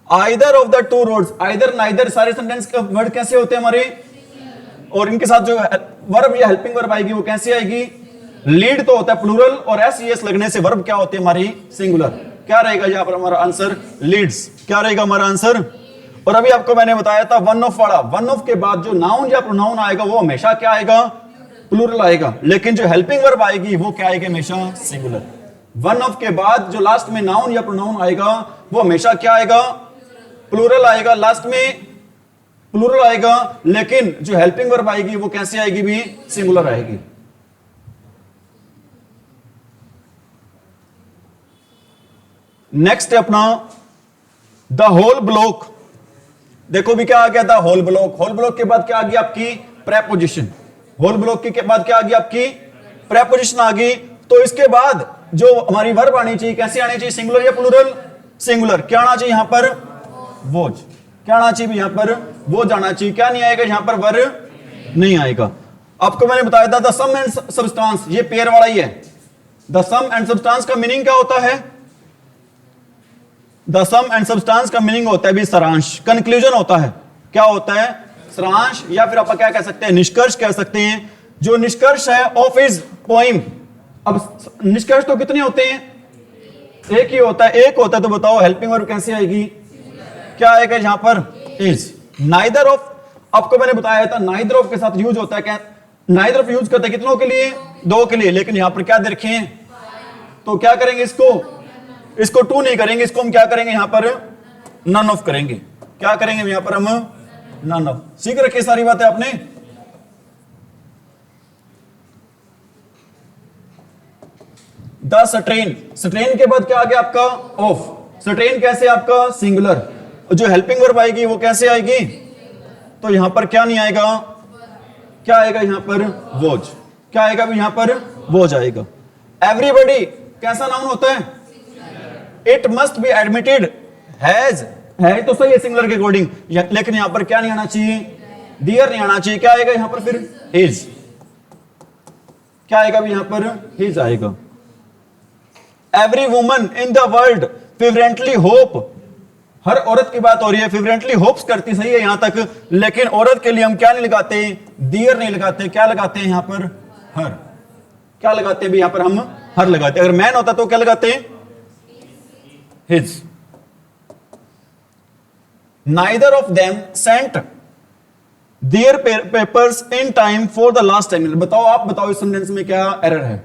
Either of the two roads, either neither, सारे सेंटेंस के वर्ड कैसे होते हैं हमारे, और इनके साथ जो वर्ब या हेल्पिंग वर्ब आएगी वो कैसे आएगी, लीड तो होता है प्लूरल, और एस लगने से वर्ब क्या होते हैं हमारी, सिंगुलर। क्या रहेगा यहां पर हमारा आंसर, लीड्स। क्या रहेगा हमारा आंसर। और अभी आपको मैंने बताया था वन ऑफ वाला, वन ऑफ के बाद जो नाउन या प्रोनाउन आएगा वो हमेशा क्या आएगा, प्लूरल आएगा, लेकिन जो हेल्पिंग वर्ब आएगी वो क्या आएगी, हमेशा सिंगुलर। वन ऑफ के बाद जो लास्ट में नाउन या प्रोनाउन आएगा वो हमेशा क्या आएगा, प्लूरल आएगा, लास्ट में प्लूरल आएगा, लेकिन जो हेल्पिंग वर्ब आएगी वो कैसे आएगी भी, सिंगुलर आएगी। नेक्स्ट है अपना द होल ब्लॉक। देखो भी क्या आ गया था, होल ब्लॉक। होल ब्लॉक के बाद क्या आ गया आपकी, प्रेपोजिशन। होल ब्लॉक के बाद क्या आ गया आपकी, प्रेपोजिशन आ गई। तो इसके बाद जो हमारी वर्ब आनी चाहिए, कैसे आनी चाहिए, सिंगुलर या प्लूरल, सिंगुलर। क्या आना चाहिए यहां पर, वोज। क्या आना चाहिए यहां पर, वोज आना चाहिए। क्या नहीं आएगा यहां पर, वर्ब नहीं आएगा। आपको मैंने बताया था द सम एंड सब्सटेंस, ये पेयर वाला ही है। द सम एंड सब्सटेंस का मीनिंग क्या होता है, द सम एंड सब्सटेंस का मीनिंग होता है भी सारांश, कंक्लूजन होता है। क्या होता है, सारांश, या फिर आप क्या कह सकते हैं, निष्कर्ष कह सकते हैं। जो निष्कर्ष है ऑफ हिज पोइम। अब निष्कर्ष तो कितने होते हैं, एक ही होता है। एक होता है तो बताओ हेल्पिंग वर्ब कैसे आएगी, क्या आएगा यहां पर, इज। नाइदर ऑफ, आपको मैंने बताया था नाइदर ऑफ के साथ यूज होता है, क्या नाइदर ऑफ यूज करते हैं कितनों के लिए, दो के लिए। लेकिन यहां पर क्या दे रखे हैं, तो क्या करेंगे इसको टू नहीं करेंगे, इसको हम क्या करेंगे यहां पर, नन ऑफ करेंगे। क्या करेंगे यहां पर हम, नन ऑफ। सीख रखी सारी बातें आपने। द स्ट्रेन, स्ट्रेन के बाद क्या आ गया आपका, ऑफ। स्ट्रेन कैसे आपका, सिंगुलर। जो हेल्पिंग वर्ब आएगी वो कैसे आएगी, तो यहां पर क्या नहीं आएगा, क्या आएगा यहां पर, वोज। क्या आएगा भी यहां पर, वोज आएगा। एवरीबॉडी कैसा नाउन होता है, it must be admitted has, है तो सही है सिंगुलर के अकॉर्डिंग, लेकिन यहां पर क्या नहीं आना चाहिए, डियर नहीं आना चाहिए। क्या आएगा यहां पर फिर, हिज। क्या आएगा भी यहां पर, हिज आएगा। Every woman in the world fervently hope, हर औरत की बात हो रही है, फेवरेंटली होप्स करती, सही है यहां तक, लेकिन औरत के लिए हम क्या नहीं लगाते, डियर नहीं लगाते। क्या लगाते हैं यहां पर, हर। क्या लगाते हैं भी यहां पर हम, हर लगाते हैं। अगर मैन होता तो क्या लगाते हैं, his. Neither of them sent their papers in time for the last time. बताओ, आप बताओ इस सेंटेंस में क्या एरर है।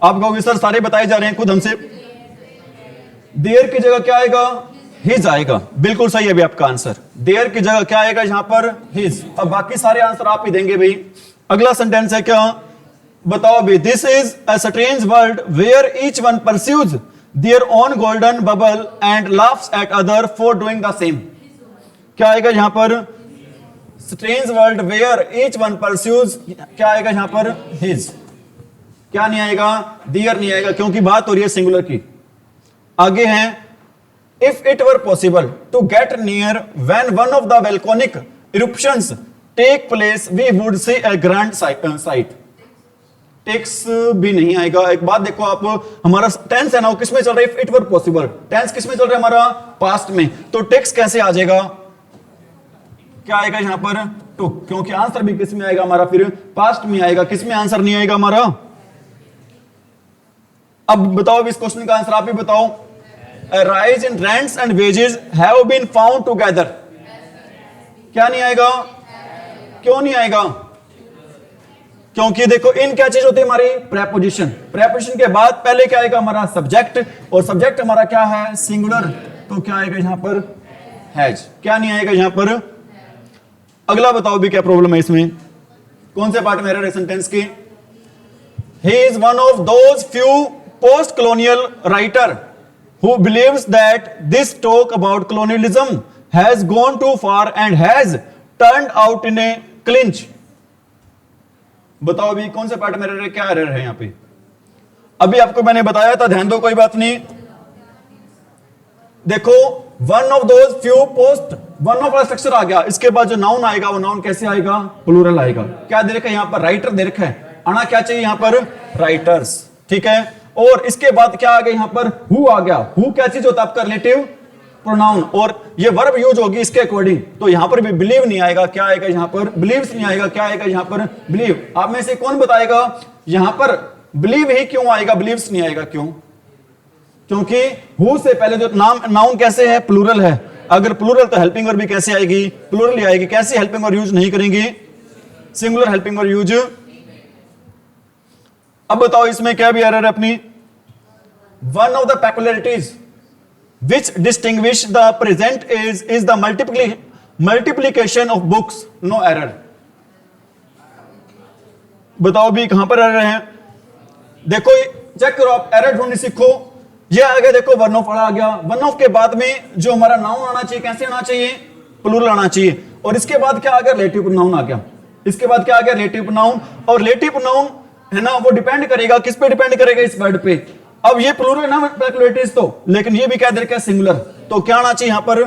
आप कहोगे सर सारे बताए जा रहे हैं खुद हमसे। देयर की जगह क्या आएगा, हिज आएगा। बिल्कुल सही है भी आपका आंसर। देयर की जगह क्या आएगा यहां पर, हिज। अब बाकी सारे आंसर आप ही देंगे भाई। अगला सेंटेंस है क्या, बताओ भी, this is a strange world where each one pursues their own golden bubble and laughs at other for doing the same. क्या आएगा यहां पर, strange world where each one pursues, क्या आएगा यहां पर, his। क्या नहीं आएगा, dear नहीं आएगा, क्योंकि बात हो रही है सिंगुलर की। आगे है, if it were possible to get near when one of the volcanic eruptions take place we would see a grand sight। टेक्स भी नहीं आएगा। एक बात देखो आप, हमारा टेंस है ना, वो किसमें चल रहा है, इट वर पॉसिबल। टेंस किसमें चल रहा है हमारा, पास्ट में। तो टेक्स कैसे आ जाएगा, क्या आएगा यहां पर, टू, क्योंकि आंसर भी किसमें आएगा हमारा, फिर पास्ट में आएगा। किसमें आंसर नहीं आएगा हमारा। अब बताओ इस क्वेश्चन का आंसर आप ही बताओ। Rise in rents and wages have been found together. क्या नहीं आएगा, क्यों नहीं आएगा, क्योंकि देखो इन क्या चीज होती है हमारी, प्रेपोजिशन। प्रेपोजिशन के बाद पहले क्या आएगा हमारा, सब्जेक्ट, और सब्जेक्ट हमारा क्या है, सिंगुलर। तो क्या आएगा यहां पर, हैज। क्या नहीं आएगा यहां पर। अगला बताओ भी क्या प्रॉब्लम है इसमें, कौन से पार्ट में एरर है सेंटेंस के। He is one of those few post colonial writer who believes that this talk about colonialism has gone too far and has turned out in a clinch. बताओ अभी कौन से पार्ट में error है, क्या error है यहां पे। अभी आपको मैंने बताया था, ध्यान दो, कोई बात नहीं। देखो one of those few post, one of वाला स्ट्रक्चर आ गया, इसके बाद जो नाउन आएगा वो नाउन कैसे आएगा, प्लूरल आएगा। क्या दे रखा है यहां पर, राइटर दे रखा है, आना क्या चाहिए यहां पर, राइटर्स। ठीक है, और इसके बाद क्या आ गया यहां पर, हु आ गया। हु क्या चीज होता है आपका, रिलेटिव प्रोनाउन, और ये वर्ब यूज होगी इसके अकॉर्डिंग। तो यहां पर भी बिलीव नहीं आएगा, क्या आएगा यहां पर, बिलीव्स नहीं आएगा। क्या आएगा यहां पर, बिलीव। आप में से कौन बताएगा यहां पर बिलीव ही क्यों आएगा, बिलीव्स नहीं आएगा, क्यों, क्योंकि हु से पहले जो नाउन कैसे है, प्लूरल है। अगर प्लूरल तो हेल्पिंग वर्ब भी कैसे आएगी, प्लूरल ही आएगी। कैसे हेल्पिंग वर्ब यूज नहीं करेंगे, सिंगुलर हेल्पिंग वर्ब यूज। अब बताओ इसमें क्या भी एरर है अपनी। One of the peculiarities, which distinguish the present is the multiplication of books, no error. बताओ भी कहां पर एरर है? देखो चेक करो, आप एरर ढूंढनी सीखो। ये आ गया, देखो वन ऑफ आ गया। वन ऑफ के बाद में जो हमारा नाउन आना चाहिए, कैसे आना चाहिए? प्लूरल आना चाहिए। और इसके बाद क्या आ गया? रिलेटिव प्रोनाउन आ गया। इसके बाद क्या आ गया? Relative pronoun. और रिलेटिव प्रोनाउन है ना, वो डिपेंड करेगा किस पे? डिपेंड करेगा इस वर्ड पे। अब ये प्लूरल है ना प्लूरलिटीज, तो लेकिन ये भी क्या दे रखा है? सिंगुलर। तो क्या आना चाहिए यहां पर?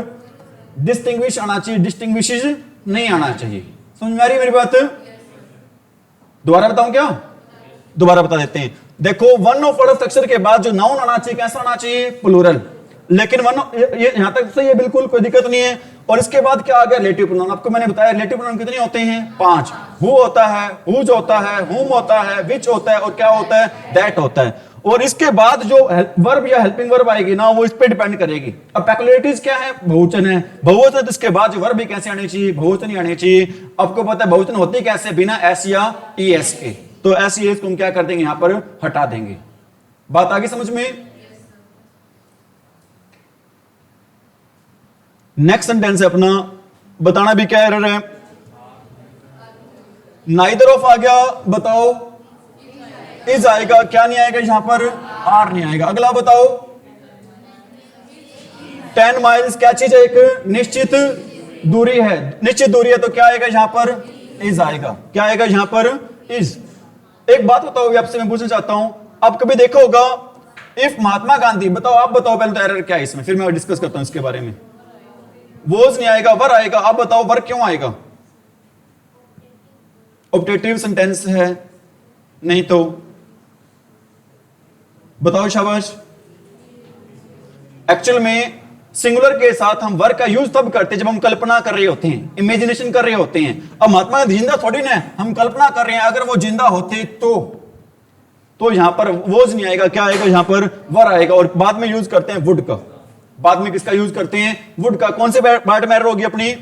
डिस्टिंग्विश आना चाहिए, डिस्टिंग्विशेस नहीं आना चाहिए। समझ में आ रही है मेरी बात? दोबारा बताऊं क्या? दोबारा बता देते हैं। देखो वन ऑफ वर्ड स्ट्रक्चर के बाद जो नाउन आना चाहिए, कैसा आना चाहिए? प्लूरल। लेकिन वन ये यहां तक सही है, बिल्कुल कोई दिक्कत नहीं है। और इसके बाद क्या आ गया? Relative pronoun. आपको मैंने बताया रिलेटिव प्रोनाउन कितने होते हैं? 5। हु होता है, हुज होता है, हुम होता है, विच होता है, और क्या होता है? दैट होता है। और इसके बाद जो वर्ब या हेल्पिंग वर्ब आएगी ना, वो इस पे डिपेंड करेगी। अब पेक्युलियरिटीज क्या है? बहुवचन है। बहुवचन, इसके बाद जो वर्ब भी कैसे आनी चाहिए? बहुवचन ही आनी चाहिए। आपको पता है बहुवचन होती कैसे? बिना एस या ईएस के। तो एस ईएस को हम क्या कर देंगे? यहां पर हटा देंगे। बात आगे समझ में? नेक्स्ट सेंटेंस है अपना, बताना भी क्या एरर है? नाइदर ऑफ आ गया, बताओ इज आएगा, क्या नहीं आएगा यहां पर? आर नहीं आएगा। अगला बताओ 10 माइल्स क्या चीज है? एक निश्चित दूरी है। निश्चित दूरी है तो क्या आएगा यहां पर? इज आएगा। क्या आएगा यहां पर? इज। एक बात बताओ, आपसे मैं पूछना चाहता हूं, आप कभी देखा होगा इफ महात्मा गांधी, बताओ आप बताओ पहले तो एरर क्या है इसमें, फिर मैं डिस्कस करता हूं इसके बारे में। वोज नहीं आएगा, वर आएगा। आप बताओ वर क्यों आएगा? ऑब्जेक्टिव सेंटेंस है नहीं तो बताओ, शाबाश। एक्चुअल में सिंगुलर के साथ हम वर का यूज तब करते हैं जब हम कल्पना कर रहे होते हैं, इमेजिनेशन कर रहे होते हैं। अब महात्मा गांधी जिंदा थोड़ी ना, हम कल्पना कर रहे हैं। अगर वो जिंदा होते तो यहां पर वोज नहीं आएगा, क्या आएगा यहां पर? वर आएगा। और बाद में यूज करते हैं वुड का। बाद में किसका यूज करते हैं? वुड का। कौन से पार्ट में एरर होगी अपनी?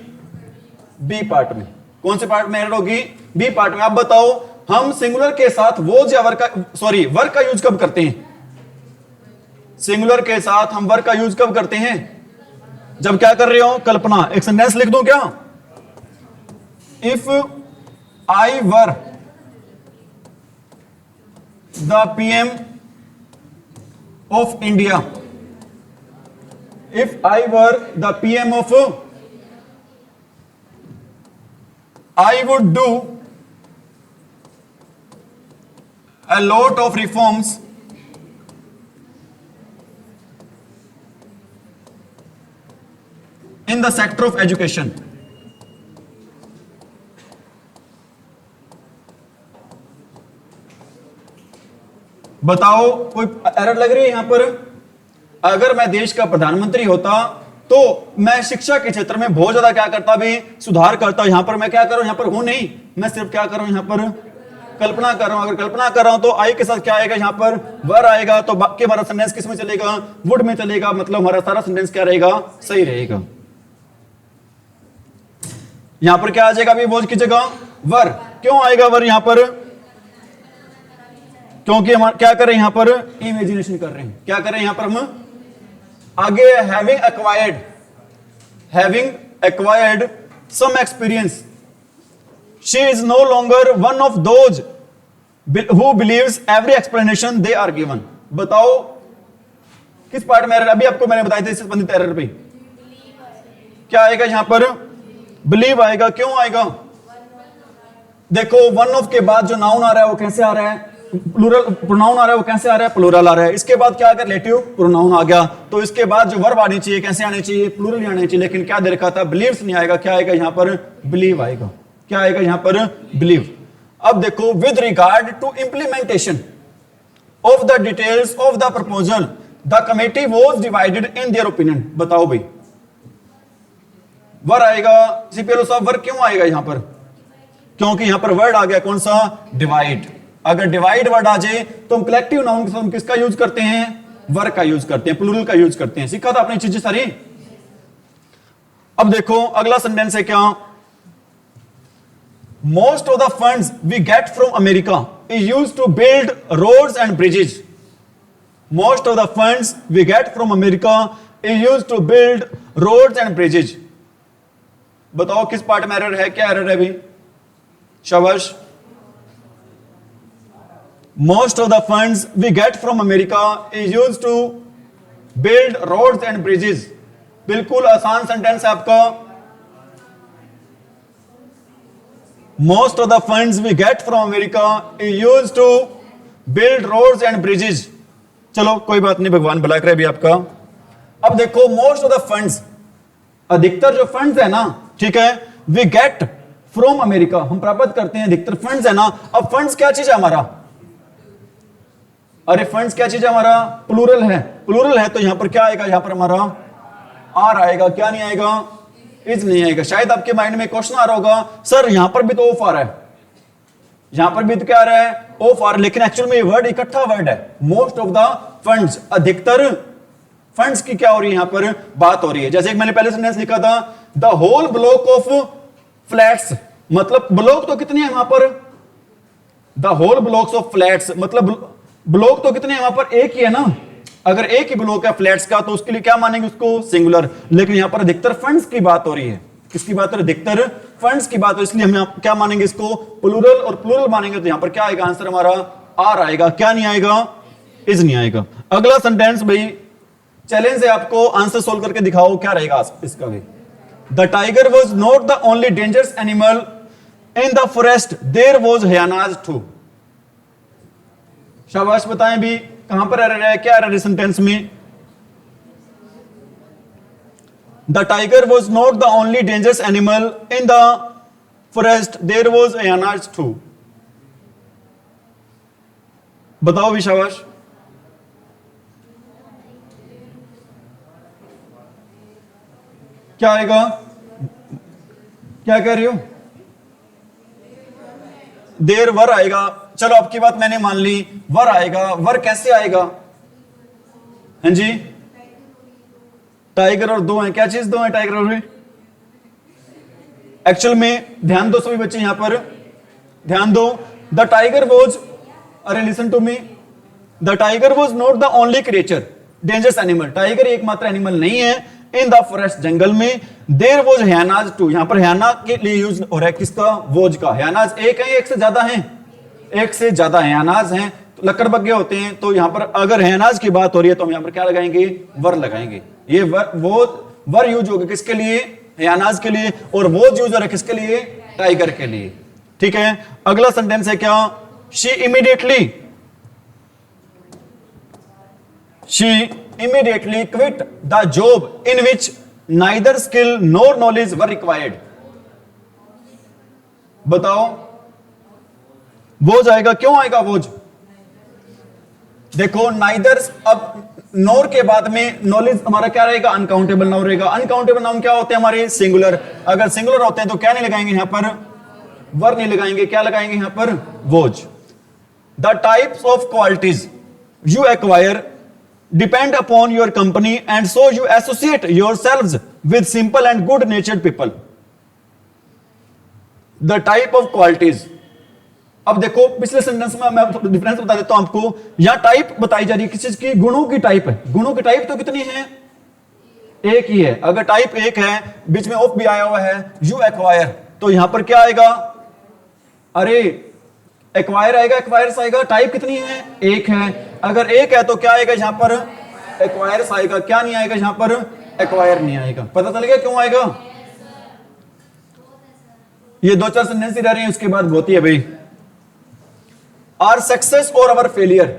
बी पार्ट में। कौन से पार्ट में एरर होगी? बी पार्ट में। आप बताओ हम सिंगुलर के साथ वोज या वर का, सॉरी वर का यूज कब करते हैं? सिंगुलर के साथ हम वर का यूज कब करते हैं? जब क्या कर रहे हो? कल्पना। एक सेंटेंस लिख दो क्या? If I were the PM of India, if I were the PM of, I would do a lot of reforms in the sector of education. बताओ कोई एरर लग रही है यहां पर? अगर मैं देश का प्रधानमंत्री होता तो मैं शिक्षा के क्षेत्र में बहुत ज्यादा क्या करता भी? सुधार करता। यहां पर मैं क्या कर रहा हूं? यहां पर हूं नहीं, मैं सिर्फ क्या कर रहा हूं? यहां पर कल्पना कर रहा हूं। अगर कल्पना कर रहा हूं तो आई के साथ क्या आएगा? यहां पर वर आएगा। तो बाकी हमारा सेंटेंस किस में चलेगा? वुड में चलेगा। मतलब हमारा सारा सेंटेंस क्या रहेगा? सही रहेगा। यहां पर क्या आ जाएगा अभी वोज की जगह? वर। क्यों आएगा वर यहां पर? क्योंकि हम क्या कर रहे हैं यहां पर? इमेजिनेशन कर रहे हैं। क्या कर रहे हैं यहां पर हम? आगे having acquired some experience, she is no longer one of those who believes every explanation they are given. बताओ किस पार्ट में एरर? अभी आपको मैंने बताया था इससे संबंधित एरर पे क्या आएगा यहां पर? बिलीव आएगा। क्यों आएगा? देखो वन ऑफ के बाद जो नाउन आ रहा है वो कैसे आ रहा है? प्लूरल प्रोनाउन आ रहा है, वो कैसे आ रहा है? प्लूरल आ रहा है। इसके बाद क्या आ गया? रिलेटिव प्रोनाउन आ गया। तो इसके बाद जो वर्ब आनी चाहिए कैसे आनी चाहिए? प्लूरल ही आनी चाहिए। लेकिन क्या दे रखा था? बिलीव्स नहीं आएगा। क्या आएगा यहां पर? बिलीव आएगा। क्या आएगा यहां पर? बिलीव। अब देखो with regard to implementation of the details of the proposal the committee was divided in their opinion. बताओ भाई वर आएगा। सीपीएलओ साहब वर क्यों आएगा यहां पर? क्योंकि यहां पर वर्ड आ गया कौन सा? डिवाइड। अगर डिवाइड वर्ड आ जाए तो हम कलेक्टिव नाउन के साथ किसका यूज करते हैं? वर का यूज करते हैं, प्लूरल का यूज करते हैं। सीखा था आपने चीजें सारी। अब देखो अगला सेंटेंस है क्या? Most of the funds we get from America is used to build roads and bridges. Most of the funds we get from America is used to build roads and bridges. बताओ किस part में error है, क्या error है अभी? शाबाश. Most of the funds we get from America is used to build roads and bridges. बिल्कुल आसान सेंटेंस है आपका. Most of the funds we get from America is used to build roads and bridges. चलो कोई बात नहीं, भगवान भला करे भी आपका. अब देखो मोस्ट ऑफ द फंड्स, अधिकतर जो फंड्स है ना, ठीक है, वी गेट फ्रॉम अमेरिका, हम प्राप्त करते हैं अधिकतर फंड्स है ना. अब फंड्स क्या चीज है हमारा? अरे फंड्स क्या चीज है हमारा? प्लूरल है. प्लूरल है तो यहां पर क्या आएगा? यहां पर हमारा आर आएगा. क्या नहीं आएगा? इज नहीं आएगा. शायद आपके माइंड में क्वेश्चन आ रहा होगा, सर यहां पर भी तो ऑफ आ रहा है, यहां पर भी तो क्या आ रहा है? ऑफ आ रहा है. लेकिन एक्चुअल में ये वर्ड इकट्ठा वर्ड है. मोस्ट ऑफ द फंड्स, अधिकतर फंड्स की क्या हो रही है यहां पर बात हो रही है. जैसे एक मैंने पहले सेंटेंस लिखा था, the whole block of flats, मतलब ब्लॉक तो कितने हैं वहां पर? The whole blocks of flats, मतलब ब्लॉक तो कितने हैं वहां पर? एक ही है ना. अगर एक ही ब्लॉक है फ्लैट्स का तो उसके लिए क्या मानेंगे? उसको सिंगुलर. लेकिन यहां पर अधिकतर फंड्स की बात हो रही है. किसकी बात हो रही है? अधिकतर फंड्स की बात हो, इसलिए हम क्या मानेंगे? इसको प्लूरल. और प्लूरल मानेंगे तो यहां पर क्या आएगा? आंसर हमारा आर आएगा. क्या नहीं आएगा? इज नहीं आएगा. अगला सेंटेंस भाई चैलेंज है आपको, आंसर सोल्व करके दिखाओ क्या रहेगा इसका भी. The tiger was not the only dangerous animal in the forest, there was hyenas too. शाबाश, बताएं भी कहां पर एरर है, क्या एरर है सेंटेंस में? The tiger was not the only dangerous animal in the forest, there was hyenas too. बताओ भी शाबाश. क्या आएगा? क्या कह रही हो? देर वर आएगा. चलो आपकी बात मैंने मान ली, वर आएगा. वर कैसे आएगा? हाँ जी, टाइगर और दो हैं. क्या चीज दो है? टाइगर और एक्चुअल में ध्यान दो सभी बच्चे, यहां पर ध्यान दो. द टाइगर वॉज, अरे listen to me, the tiger was not the only creature dangerous animal. Tiger एकमात्र एनिमल नहीं है इन द फॉरेस्ट, जंगल में. देयर वॉज हयानाज टू, यहां पर हयाना के लिए यूज हो रहा है. किसका? वॉज का. हयानाज एक है, एक से ज्यादा है? एक से ज्यादा हयानाज हैं. तो लकड़बग्गे होते हैं. तो यहां पर अगर हयानाज की बात हो रही है तो हम यहां पर क्या लगाएंगे? वर लगाएंगे. ये वर यूज होगा किसके लिए? हयानाज के लिए. और वॉज यूज हो रहा है किसके लिए? टाइगर के लिए. ठीक है. अगला सेंटेंस है क्या? She immediately quit the job in which neither skill nor knowledge were required. बताओ वोज आएगा. क्यों आएगा वोज? देखो नाइदर, अब नोर के बाद में नॉलेज हमारा क्या रहेगा? अनकाउंटेबल नाउन रहेगा. अनकाउंटेबल नाउन क्या होते हैं हमारे? सिंगुलर. अगर सिंगुलर होते हैं तो क्या नहीं लगाएंगे यहां पर? वर नहीं लगाएंगे. क्या लगाएंगे यहां पर? Was. The types of qualities you acquire depend upon your company and so you associate yourselves with simple and good natured people. The type of qualities. अब देखो पिछले सेंटेंस में मैं डिफरेंस बता देता हूं आपको. यहां टाइप बताई जा रही है किस चीज की? गुणों की टाइप है. गुणों की टाइप तो कितनी है? एक ही है. अगर टाइप एक है, बीच में ऑफ भी आया हुआ है, यू एक्वायर, तो यहां पर क्या आएगा? अरे एक्वायर आएगा, एक्वायर्स आएगा. टाइप कितनी है? एक है. अगर एक है तो क्या आएगा यहां पर? एक्वायर्स आएगा. क्या नहीं आएगा यहां पर? एक्वायर नहीं आएगा. पता चल गया क्यों आएगा? ये दो चार सेंटेंस ही रह रहे हैं, उसके बाद होती है भाई. आर सक्सेस और अवर फेलियर,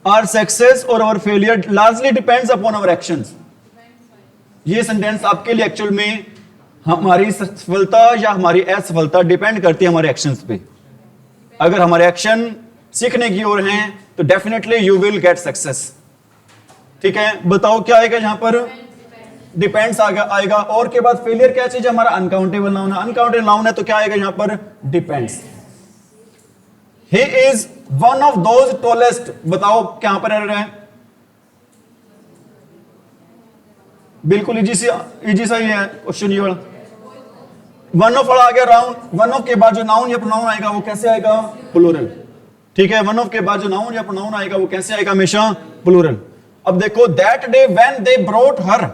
आर सक्सेस और our failure largely depends upon our actions. ये सेंटेंस आपके लिए एक्चुअल में हमारी सफलता या हमारी असफलता डिपेंड करती है हमारे एक्शंस पे. अगर हमारे एक्शन सीखने की ओर हैं तो definitely you will get success. ठीक है. बताओ क्या आएगा यहां पर? डिपेंड्स आएगा. और के बाद फेलियर क्या चीज है? हमारा अनकाउंटेबल नाउन है. अनकाउंटेबल नाउन है तो क्या आएगा यहां पर? Depends. He is one of those tallest. बताओ क्या पर एरर है? बिल्कुल इजी सा ही है क्वेश्चन ये वाला. वन ऑफ आ गया राउंड. वन ऑफ के बाद जो नाउन या प्रोनाउन आएगा वो कैसे आएगा? प्लूरल. ठीक है. वन ऑफ के बाद जो नाउन या प्रोनाउन आएगा वो कैसे आएगा? हमेशा प्लूरल. अब देखो, that day when they brought her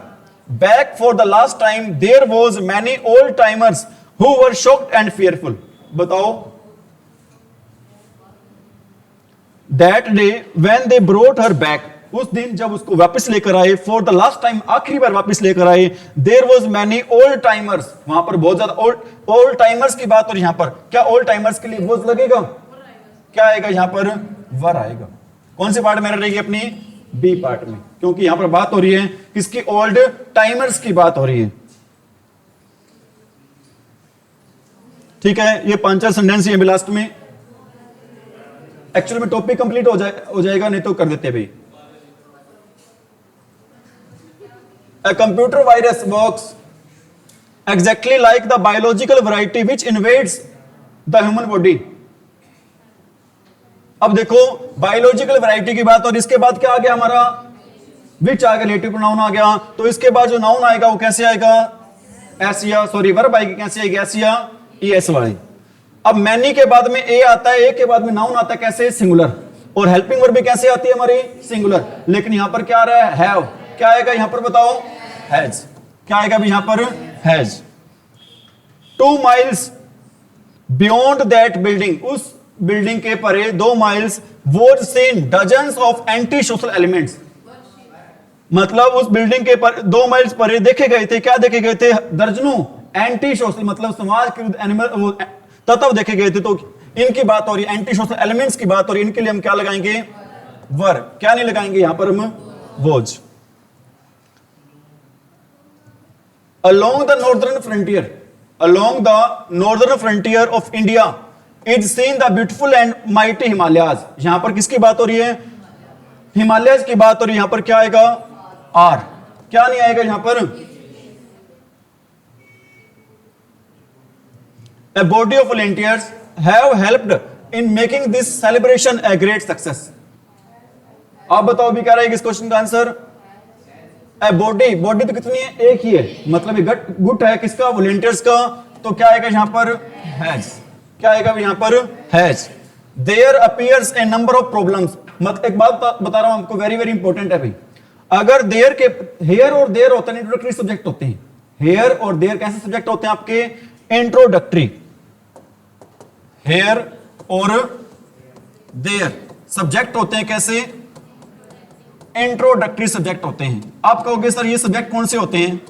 back for the last time there was many old timers who were shocked and fearful. बताओ, that day when they brought her back, उस दिन जब उसको वापस लेकर आए, फॉर द लास्ट टाइम, आखिरी बार वापस लेकर आए, there was many old timers, वहां पर बहुत ज्यादा ओल्ड टाइमर्स की बात। और यहां पर क्या ओल्ड टाइमर्स के लिए वॉज लगेगा? क्या आएगा यहां पर? वर आएगा। कौन से पार्ट में रहेगी? अपनी बी पार्ट में, क्योंकि यहां पर बात हो रही है किसकी? ओल्ड टाइमर्स की बात हो रही है। ठीक है, ये 5 सेंटेंस ये लास्ट में। एक्चुअली में टॉपिक कंप्लीट हो जाएगा, नहीं तो कर देते भाई। A computer virus works exactly like the biological variety which invades the human body. अब देखो, बायोलॉजिकल वैरायटी की बात, और इसके बाद क्या आ गया हमारा? विच आ गया, रिलेटिव प्रोनाउन आ गया। तो इसके बाद जो नाउन आएगा वो कैसे आएगा? एस या सॉरी वर्ब आएगी, कैसे आएगी? एस या ईएस वाली। अब मैनी के बाद में ए आता है, ए के बाद में नाउन आता है, कैसे? सिंगुलर। और हेल्पिंग वर्ब भी कैसे आती है हमारी? सिंगुलर। लेकिन यहां पर क्या आ रहा है? हैव। क्या आएगा यहां पर? बताओ, हैज। क्या आएगा भी यहां पर? Has. 2 miles beyond that building, उस बिल्डिंग के परे 2 miles was seen dozens of anti social elements. मतलब उस बिल्डिंग के पर 2 miles परे देखे गए थे, क्या देखे गए थे? दर्जनों एंटी सोशल, मतलब समाज के एनिमल तत्व देखे गए थे। तो इनकी बात हो रही है, एंटी सोशल एलिमेंट्स की बात हो रही है। इनके लिए हम क्या लगाएंगे? वर। क्या नहीं लगाएंगे यहां पर हम? Was. Along the northern frontier of India is seen the beautiful and mighty Himalayas. यहां पर किसकी बात हो रही है? हिमालयस की बात हो रही है। यहां पर क्या आएगा? आर। क्या नहीं आएगा यहां पर? A body of volunteers have helped in making this celebration a great success. आप बताओ भी क्या रहेगा इस क्वेश्चन का आंसर? बॉडी। बॉडी तो कितनी है? एक ही है, मतलब ये गुट है किसका? वॉलंटियर्स का। तो क्या आएगा यहां पर? हैज। क्या आएगा यहां पर? Has. There appears a number of problems. मतलब एक बात बता रहा हूं आपको, वेरी वेरी इंपॉर्टेंट है भाई। अगर देयर के हेयर और देयर होते हैं इंट्रोडक्टरी सब्जेक्ट होते हैं। हेयर और देयर कैसे सब्जेक्ट होते हैं आपके? इंट्रोडक्टरी। हेयर और देयर सब्जेक्ट होते हैं कैसे? इंट्रोडक्टरी सब्जेक्ट होते हैं। आप कहोगे सर ये सब्जेक्ट कौन से होते हैं?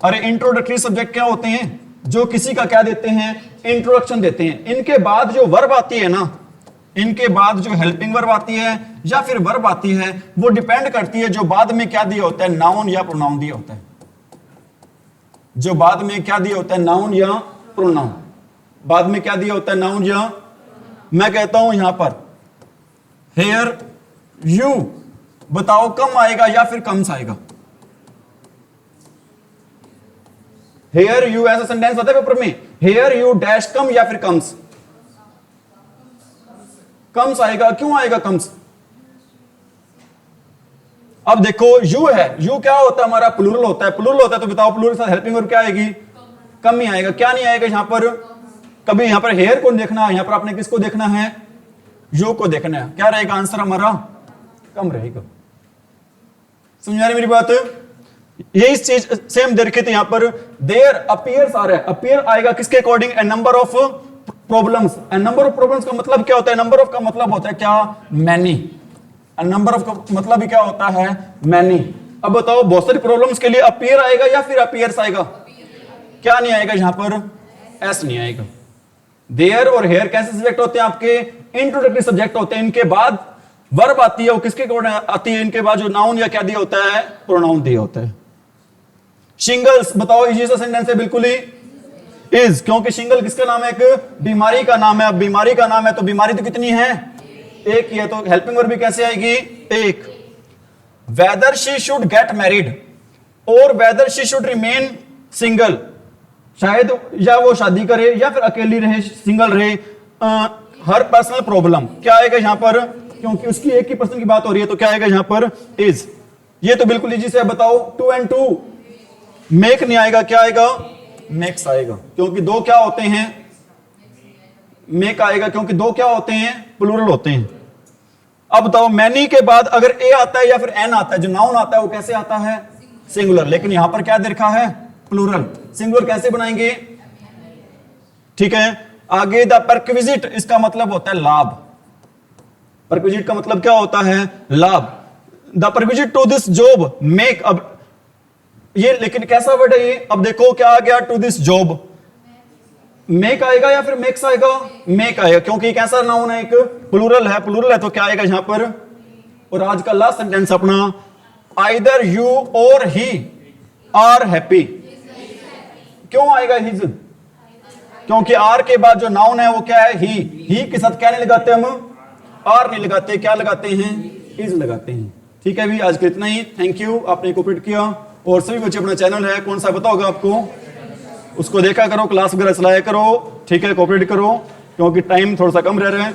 अरे इंट्रोडक्टरी सब्जेक्ट क्या होते हैं? जो किसी का क्या देते हैं? इंट्रोडक्शन देते हैं। इनके बाद जो वर्ब आती है ना, इनके बाद जो हेल्पिंग वर्ब आती है या फिर वर्ब आती है, वो डिपेंड करती है जो बाद में क्या दिया होता है? नाउन या प्रोनाउन दिया होता है। जो बाद में क्या दिया होता है? नाउन या प्रोनाउन। बाद में क्या दिया होता है? नाउन या। मैं कहता हूं यहां पर हेयर यू, बताओ कम आएगा या फिर कम्स आएगा? हेयर यू ऐसा सेंटेंस होता है पेपर में, हेयर यू डैश कम या फिर कम्स? कम्स आएगा। क्यों आएगा कम्स? अब देखो यू है, यू क्या होता है हमारा? प्लूरल होता है। प्लूरल होता है तो बताओ प्लूरल के साथ हेल्पिंग वर्ब क्या आएगी? कम ही आएगा। क्या नहीं आएगा यहां पर? कभी यहां पर हेयर को देखना है, यहां पर आपने किसको देखना है? यू को देखना है। क्या रहेगा आंसर हमारा? कम रहेगा। समझ आ रही मेरी बात? यही चीज सेम देखिए थे यहां पर देयर अपीयर्स आ रहा है। अपीयर आएगा किसके according? A number of problems. A number of problems का मतलब क्या होता है? नंबर ऑफ का मतलब होता है क्या? मैनी। नंबर ऑफ का मतलब भी क्या होता है? मैनी। अब बताओ बहुत सारी प्रॉब्लम्स के लिए अपीयर आएगा या फिर अपीयर्स आएगा? क्या नहीं आएगा यहां पर? एस नहीं आएगा। देयर और हेयर कैसे सब्जेक्ट होते हैं आपके? इंट्रोडक्टरी सब्जेक्ट होते हैं। इनके बाद वर्ब आती है, वो किसके अकॉर्डिंग आती है? इनके बाद जो नाउन या क्या दिया होता है? प्रोनाउन दिया होता है। शिंगल्स, बताओ इजी सा सेंटेंस है बिल्कुल ही। इज, क्योंकि शिंगल किसका नाम है? एक बीमारी का नाम है। अब बीमारी का नाम है तो बीमारी तो कितनी है? एक ही है। तो हेल्पिंग वर्ब भी कैसे आएगी? एक। Whether she should get married और whether she should remain single, शायद या वो शादी करे या फिर अकेली रहे, सिंगल रहे। हर पर्सनल प्रॉब्लम क्या आएगा यहां पर? क्योंकि उसकी एक ही पर्सन की बात हो रही है तो क्या आएगा यहां पर? इज। ये तो बिल्कुल इजी से बताओ। 2 and 2 मेक नहीं आएगा। क्या आएगा? मेक्स आएगा। क्योंकि दो क्या होते हैं? मेक आएगा क्योंकि दो क्या होते हैं? प्लूरल होते हैं। अब बताओ मैनी के बाद अगर ए आता है या फिर एन आता है, जो नाउन आता है वो कैसे आता है? सिंगुलर। लेकिन यहां पर क्या दे रखा है? प्लूरल। सिंगुलर कैसे बनाएंगे? ठीक है, आगे द परक्विजिट, इसका मतलब होता है लाभ। परक्विजिट का मतलब क्या होता है? लाभ। The perquisite to this job make, अब ये लेकिन कैसा वर्ड है ये? अब देखो क्या आ गया? To this job. मेक आएगा या फिर मेक्स आएगा? मेक आएगा, क्योंकि एक ऐसा नाउन है, एक प्लूरल है। प्लूरल है तो क्या आएगा यहां पर? और आज का लास्ट सेंटेंस अपना, आइदर यू और ही आर हैप्पी। क्यों आएगा हिज? क्योंकि आर के बाद जो नाउन है वो क्या है? ही के साथ क्या नहीं लगाते हम? आर नहीं लगाते, क्या लगाते हैं? इज लगाते हैं। ठीक है भी, आज के इतना ही। थैंक यू, आपने कोऑपरेट किया। और सभी बच्चे, अपना चैनल है कौन सा पता होगा आपको, उसको देखा करो, क्लास वगैरह चलाया करो। ठीक है, कोऑपरेट करो, क्योंकि टाइम थोड़ा सा कम रह रहा है।